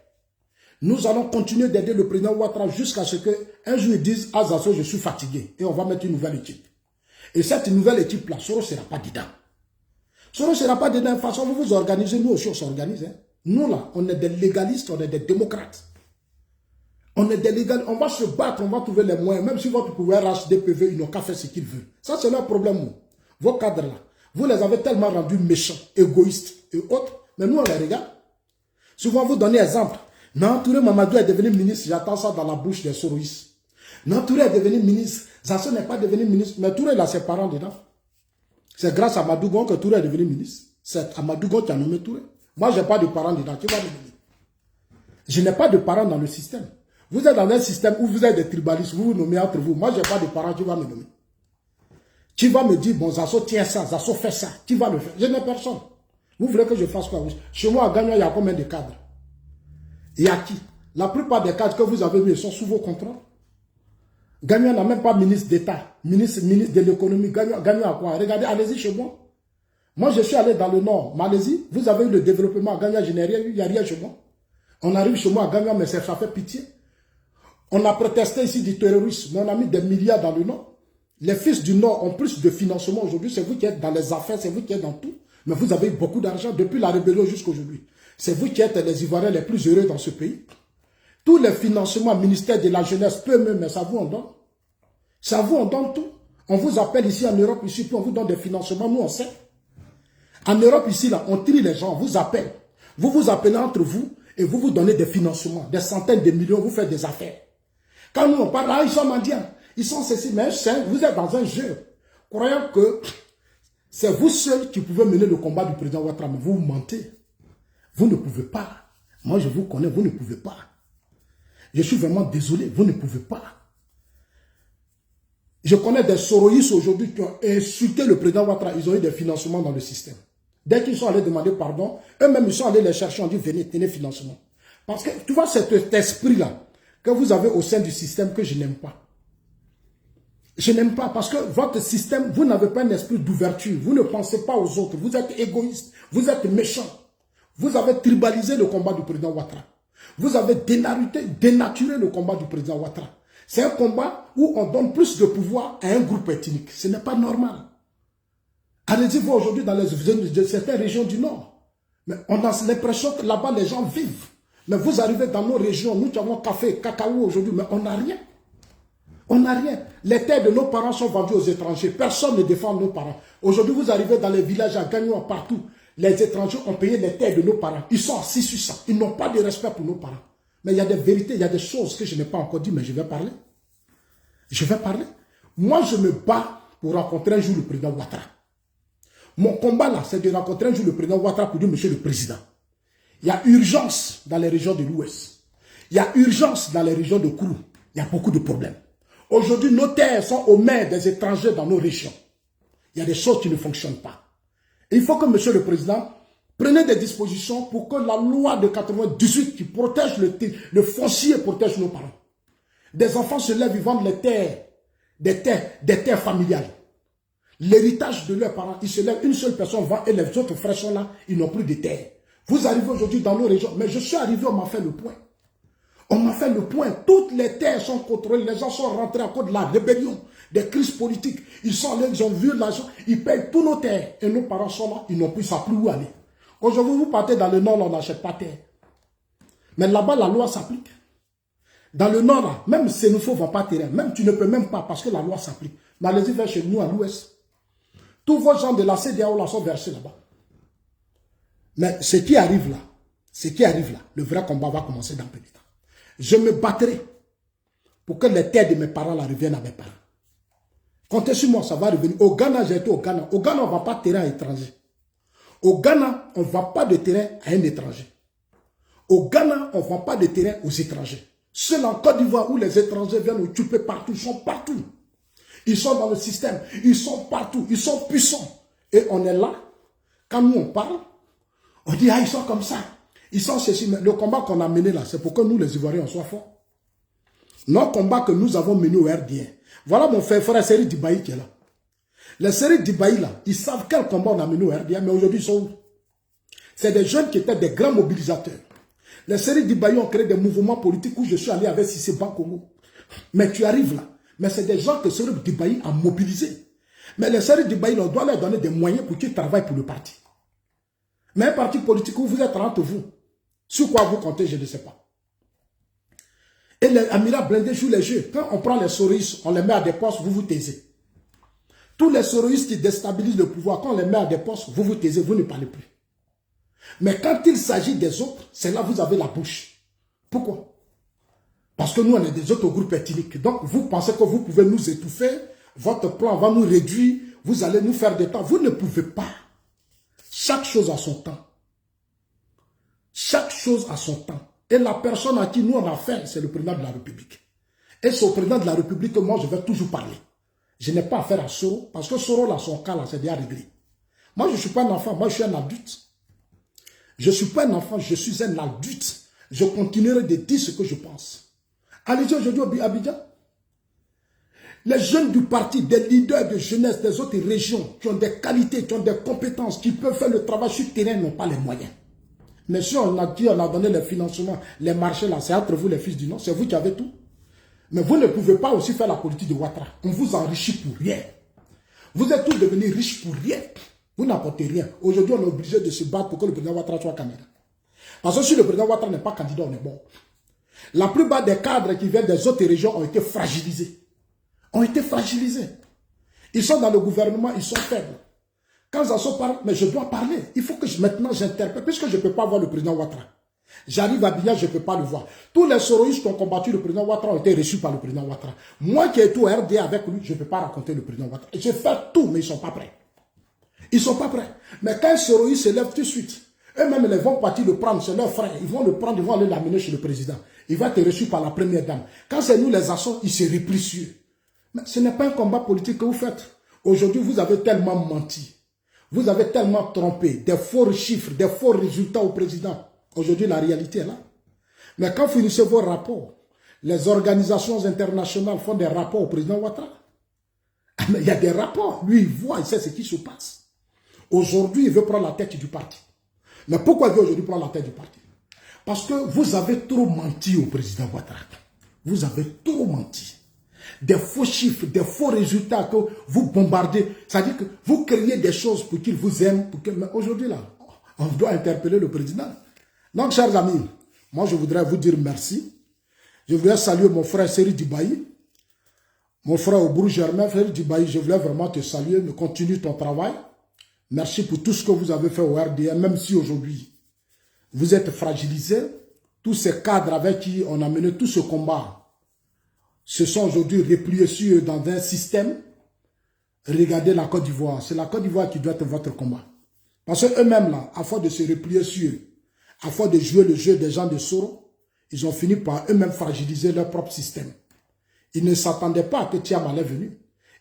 Nous allons continuer d'aider le président Ouattara jusqu'à ce qu'un jour il dise « Azaso, je suis fatigué » et on va mettre une nouvelle équipe. Et cette nouvelle équipe-là, Soros ne sera pas dedans. Soros ne sera pas dedans. De toute façon, vous vous organisez, nous aussi on s'organise. Hein. Nous là, on est des légalistes, on est des démocrates. On est des légalistes, on va se battre, on va trouver les moyens. Même si votre pouvoir HDPV, ils n'ont qu'à faire ce qu'ils veulent. Ça, c'est leur problème. Vos cadres là, vous les avez tellement rendus méchants, égoïstes et autres. Mais nous, on les regarde. Souvent, vous donnez exemple. Non, Touré Mamadou est devenu ministre, j'attends ça dans la bouche des Soroïs. Non, Touré est devenu ministre. Zasso n'est pas devenu ministre, mais Touré, il a ses parents dedans. C'est grâce à Madougon que Touré est devenu ministre. C'est à Madougon qui a nommé Touré. Moi, je n'ai pas de parents dedans. Qui va me donner? Je n'ai pas de parents dans le système. Vous êtes dans un système où vous êtes des tribalistes, vous vous nommez entre vous. Moi, je n'ai pas de parents qui vont me nommer. Qui va me dire, bon, Zasso tient ça, Zasso fait ça. Qui va le faire? Je n'ai personne. Vous voulez que je fasse quoi? Chez moi, à Gagnon, il y a combien de cadres? Il y a qui? La plupart des cadres que vous avez mis sont sous vos contrôles. Gagnon n'a même pas ministre d'État, ministre de l'économie. Gagnon a quoi? Regardez, allez-y chez moi. Moi, je suis allé dans le nord, Malaisie. Vous avez eu le développement à Gagnon, il n'y a rien chez moi. On arrive chez moi à Gagnon, mais ça fait pitié. On a protesté ici du terrorisme, mais on a mis des milliards dans le nord. Les fils du nord ont plus de financement aujourd'hui. C'est vous qui êtes dans les affaires, c'est vous qui êtes dans tout. Mais vous avez eu beaucoup d'argent depuis la rébellion jusqu'à aujourd'hui. C'est vous qui êtes les Ivoiriens les plus heureux dans ce pays. Tous les financements, ministère de la jeunesse, peu même, mais ça vous en donne. Ça vous en donne tout. On vous appelle ici en Europe, ici, puis on vous donne des financements, nous on sait. En Europe, ici, là, on trie les gens, on vous appelle. Vous vous appelez entre vous et vous vous donnez des financements, des centaines de millions, vous faites des affaires. Quand nous on parle, là, ils sont mendiants, ils sont ceci, mais vous êtes dans un jeu. Croyant que c'est vous seuls qui pouvez mener le combat du président Ouattara, mais vous mentez. Vous ne pouvez pas. Moi, je vous connais, vous ne pouvez pas. Je suis vraiment désolé, vous ne pouvez pas. Je connais des soroïstes aujourd'hui qui ont insulté le président Ouattara. Ils ont eu des financements dans le système. Dès qu'ils sont allés demander pardon, eux-mêmes, ils sont allés les chercher, on dit, venez, tenez financement. Parce que, tu vois, cet esprit-là que vous avez au sein du système que je n'aime pas. Je n'aime pas parce que votre système, vous n'avez pas un esprit d'ouverture. Vous ne pensez pas aux autres. Vous êtes égoïste. Vous êtes méchant. Vous avez tribalisé le combat du président Ouattara. Vous avez dénaturé le combat du président Ouattara. C'est un combat où on donne plus de pouvoir à un groupe ethnique. Ce n'est pas normal. Allez-y voir aujourd'hui dans certaines régions du Nord. Mais on a l'impression que là-bas, les gens vivent. Mais vous arrivez dans nos régions, nous qui avons café, cacao aujourd'hui, mais on n'a rien. On n'a rien. Les terres de nos parents sont vendues aux étrangers. Personne ne défend nos parents. Aujourd'hui, vous arrivez dans les villages à Gagnon, partout. Les étrangers ont payé les terres de nos parents. Ils sont assis sur ça. Ils n'ont pas de respect pour nos parents. Mais il y a des vérités, il y a des choses que je n'ai pas encore dit, mais je vais parler. Je vais parler. Moi, je me bats pour rencontrer un jour le président Ouattara. Mon combat là, c'est de rencontrer un jour le président Ouattara pour dire, monsieur le président, il y a urgence dans les régions de l'Ouest. Il y a urgence dans les régions de Kourou. Il y a beaucoup de problèmes. Aujourd'hui, nos terres sont aux mains des étrangers dans nos régions. Il y a des choses qui ne fonctionnent pas. Et il faut que, monsieur le président, prenez des dispositions pour que la loi de 98 qui protège le foncier protège nos parents. Des enfants se lèvent, ils vendent les terres, des terres familiales. L'héritage de leurs parents, ils se lèvent, une seule personne vend et les autres frères sont là, ils n'ont plus de terres. Vous arrivez aujourd'hui dans nos régions, mais je suis arrivé, on m'a fait le point. On m'a fait le point, toutes les terres sont contrôlées, les gens sont rentrés à cause de la rébellion, des crises politiques. Ils sont allés, ils ont vu l'argent, ils payent tous nos terres. Et nos parents sont là, ils n'ont plus, ça plus où aller. Aujourd'hui, vous partez dans le nord, là, on n'achète pas terre. Mais là-bas, la loi s'applique. Dans le nord, là, même Sénoufo ne vend pas terrain. Même tu ne peux même pas parce que la loi s'applique. Mais allez-y vers chez nous à l'ouest. Tous vos gens de la CEDEAO là sont versés là-bas. Mais ce qui arrive là, le vrai combat va commencer dans peu de temps. Je me battrai pour que les terres de mes parents là reviennent à mes parents. Comptez sur moi, ça va revenir. Au Ghana, j'ai été au Ghana. Au Ghana, on ne vend pas de terrain à étranger. Au Ghana, on ne vend pas de terrain à un étranger. Au Ghana, on ne vend pas de terrain aux étrangers. Seul en Côte d'Ivoire où les étrangers viennent occuper partout, ils sont partout. Ils sont dans le système, ils sont partout, ils sont puissants. Et on est là, quand nous on parle, on dit, ah, ils sont comme ça. Ils sont ceci. Mais le combat qu'on a mené là, c'est pour que nous, les Ivoiriens, on soit forts. Notre combat que nous avons mené au RDN. Voilà mon frère Séri Dibaï qui est là. Les Séri Dibaï là, ils savent quel combat on a mené au RDN, mais aujourd'hui ils sont où? C'est des jeunes qui étaient des grands mobilisateurs. Les Séri Dibaï ont créé des mouvements politiques où je suis allé avec Cissé Bankongo. Mais tu arrives là. Mais c'est des gens que Séri Dibaï a mobilisés. Mais les Seri Dibaï, on doit leur donner des moyens pour qu'ils travaillent pour le parti. Mais un parti politique où vous êtes entre vous, sur quoi vous comptez, je ne sais pas. Et les Amira Blindé jouent les jeux. Quand on prend les soroïstes, on les met à des postes, vous vous taisez. Tous les soroïstes qui déstabilisent le pouvoir, quand on les met à des postes, vous vous taisez, vous ne parlez plus. Mais quand il s'agit des autres, c'est là que vous avez la bouche. Pourquoi? Parce que nous, on est des autres groupes ethniques. Donc, vous pensez que vous pouvez nous étouffer, votre plan va nous réduire, vous allez nous faire des temps. Vous ne pouvez pas. Chaque chose a son temps. Chaque chose a son temps. Et la personne à qui nous on a affaire, c'est le président de la République. Et c'est au président de la République que moi, je vais toujours parler. Je n'ai pas affaire à Soro, parce que Soro, là, son cas, là, c'est déjà réglé. Moi, je ne suis pas un enfant, moi, je suis un adulte. Je ne suis pas un enfant, je suis un adulte. Je continuerai de dire ce que je pense. Allez-y aujourd'hui à Abidjan. Les jeunes du parti, des leaders de jeunesse des autres régions, qui ont des qualités, qui ont des compétences, qui peuvent faire le travail sur le terrain, n'ont pas les moyens. Mais si on a dit, on a donné les financements, les marchés là, c'est entre vous les fils du Nord, c'est vous qui avez tout. Mais vous ne pouvez pas aussi faire la politique de Ouattara. On vous enrichit pour rien. Vous êtes tous devenus riches pour rien. Vous n'apportez rien. Aujourd'hui, on est obligé de se battre pour que le président Ouattara soit candidat. Parce que si le président Ouattara n'est pas candidat, on est bon. La plupart des cadres qui viennent des autres régions ont été fragilisés. Ils sont dans le gouvernement, ils sont faibles. Quand Zasso parle, mais je dois parler. Il faut que maintenant j'interpelle, puisque je ne peux pas voir le président Ouattara. J'arrive à Abidjan, je ne peux pas le voir. Tous les soroïstes qui ont combattu le président Ouattara ont été reçus par le président Ouattara. Moi qui ai tout RD avec lui, je ne peux pas raconter le président Ouattara. Je fais tout, mais ils ne sont pas prêts. Ils ne sont pas prêts. Mais quand un soroïste se lève tout de suite, eux-mêmes, ils vont partir le prendre, c'est leur frère. Ils vont le prendre, ils vont aller l'amener chez le président. Il va être reçu par la première dame. Quand c'est nous les assauts, ils se replient sur eux. Mais ce n'est pas un combat politique que vous faites. Aujourd'hui, vous avez tellement menti. Vous avez tellement trompé. Des faux chiffres, des faux résultats au président. Aujourd'hui, la réalité est là. Mais quand vous finissez vos rapports, les organisations internationales font des rapports au président Ouattara. Mais il y a des rapports. Lui, il voit, il sait ce qui se passe. Aujourd'hui, il veut prendre la tête du parti. Mais pourquoi il veut aujourd'hui prendre la tête du parti? Parce que vous avez trop menti au président Ouattara. Vous avez trop menti. Des faux chiffres, des faux résultats que vous bombardez. C'est-à-dire que vous créez des choses pour qu'il vous aime. Mais aujourd'hui, là, on doit interpeller le président. Donc, chers amis, moi, je voudrais vous dire merci. Je voudrais saluer mon frère Seri Dibaï. Mon frère Obrou Germain, frère Dibaï, je voulais vraiment te saluer. Mais continue ton travail. Merci pour tout ce que vous avez fait au RDM, même si aujourd'hui, vous êtes fragilisés. Tous ces cadres avec qui on a mené tout ce combat se sont aujourd'hui repliés sur eux dans un système. Regardez la Côte d'Ivoire. C'est la Côte d'Ivoire qui doit être votre combat. Parce qu'eux-mêmes, là, à force de se replier sur eux, à force de jouer le jeu des gens de Soro, ils ont fini par eux-mêmes fragiliser leur propre système. Ils ne s'attendaient pas que Thiam allait venir.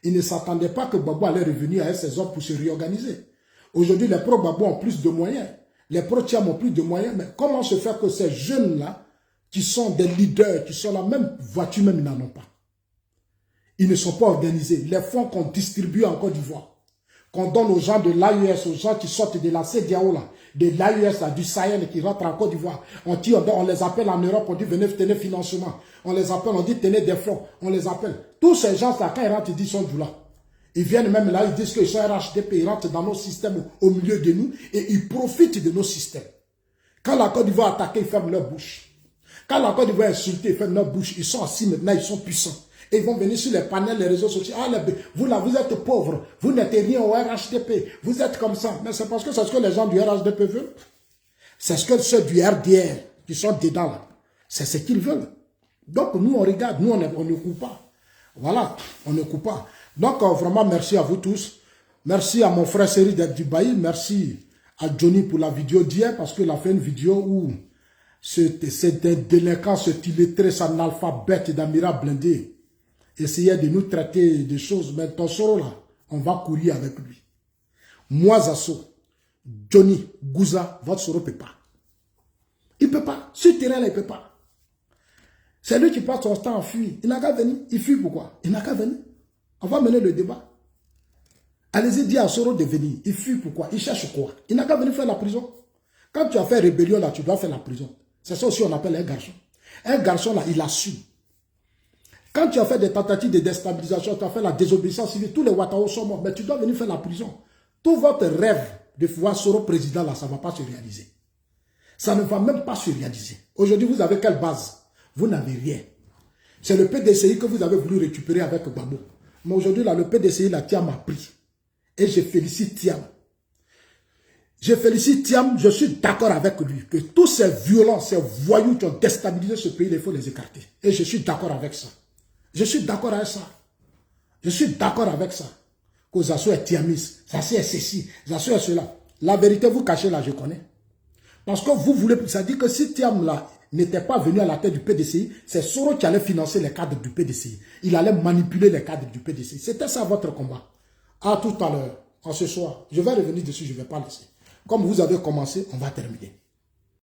Ils ne s'attendaient pas que Gbagbo allait revenir avec ses hommes pour se réorganiser. Aujourd'hui, les pro-Gbagbo ont plus de moyens. Les pro-Thiam ont plus de moyens. Mais comment se fait que ces jeunes-là, qui sont des leaders, qui sont la même voiture, même ils n'en ont pas. Ils ne sont pas organisés. Les fonds qu'on distribue en Côte d'Ivoire, qu'on donne aux gens de l'AES, aux gens qui sortent de la CEDEAO, là, de l'AES, du Sahel, qui rentrent en Côte d'Ivoire. On les appelle en Europe, on dit venez tenez financement. On les appelle, on dit tenez des fonds. On les appelle. Tous ces gens-là, quand ils rentrent, ils disent ils sont du là. Ils viennent même là, ils disent qu'ils sont RHDP, ils rentrent dans nos systèmes au milieu de nous et ils profitent de nos systèmes. Quand la Côte d'Ivoire attaque, ils ferment leur bouche. Quand la Côte d'Ivoire est insultée, ils ferment leur bouche. Ils sont assis maintenant, ils sont puissants. Et ils vont venir sur les panels, les réseaux sociaux. Ah, vous là, vous êtes pauvres. Vous n'êtes rien au RHDP. Vous êtes comme ça. Mais c'est parce que c'est ce que les gens du RHDP veulent. C'est ce que ceux du RDR qui sont dedans là. C'est ce qu'ils veulent. Donc nous, on regarde. Nous, on ne coupe pas. Voilà, on ne coupe pas. Donc vraiment, merci à vous tous. Merci à mon frère Seri Dibaï. Merci à Johnny pour la vidéo d'hier parce qu'il a fait une vidéo où c'est un délinquant, ce illettré, c'est un analphabète d'Amira Blindé. Essayait de nous traiter de choses, mais ton Soro là, on va courir avec lui. Moi, Zasso, Johnny, Gouza, votre Soro ne peut pas. Il ne peut pas. Sur le terrain là, il ne peut pas. C'est lui qui passe son temps en fuir. Il n'a qu'à venir. Il fuit pourquoi? Il n'a qu'à venir. On va mener le débat. Allez-y, dire à Soro de venir. Il fuit pourquoi? Il cherche quoi? Il n'a qu'à venir faire la prison. Quand tu as fait rébellion là, tu dois faire la prison. C'est ça aussi on appelle un garçon. Un garçon là, il assume. Quand tu as fait des tentatives de déstabilisation, tu as fait la désobéissance civile, tous les Ouattao sont morts, mais tu dois venir faire la prison. Tout votre rêve de voir Soro président là, ça ne va pas se réaliser. Ça ne va même pas se réaliser. Aujourd'hui, vous avez quelle base? Vous n'avez rien. C'est le PDCI que vous avez voulu récupérer avec Gbagbo. Mais aujourd'hui, là, le PDCI, là, Thiam a pris. Et je félicite Thiam. Je félicite Thiam, je suis d'accord avec lui. Que tous ces violents, ces voyous qui ont déstabilisé ce pays, il faut les écarter. Et je suis d'accord avec ça. Je suis d'accord avec ça. Je suis d'accord avec ça. Que Zasso est Thiamis, Zasso est ceci, Zasso est cela. La vérité, vous cachez là, je connais. Parce que vous voulez, ça dit que si Thiam là n'était pas venu à la tête du PDCI, c'est Soro qui allait financer les cadres du PDCI. Il allait manipuler les cadres du PDCI. C'était ça votre combat. À tout à l'heure, en ce soir. Je vais revenir dessus, je ne vais pas laisser. Comme vous avez commencé, on va terminer.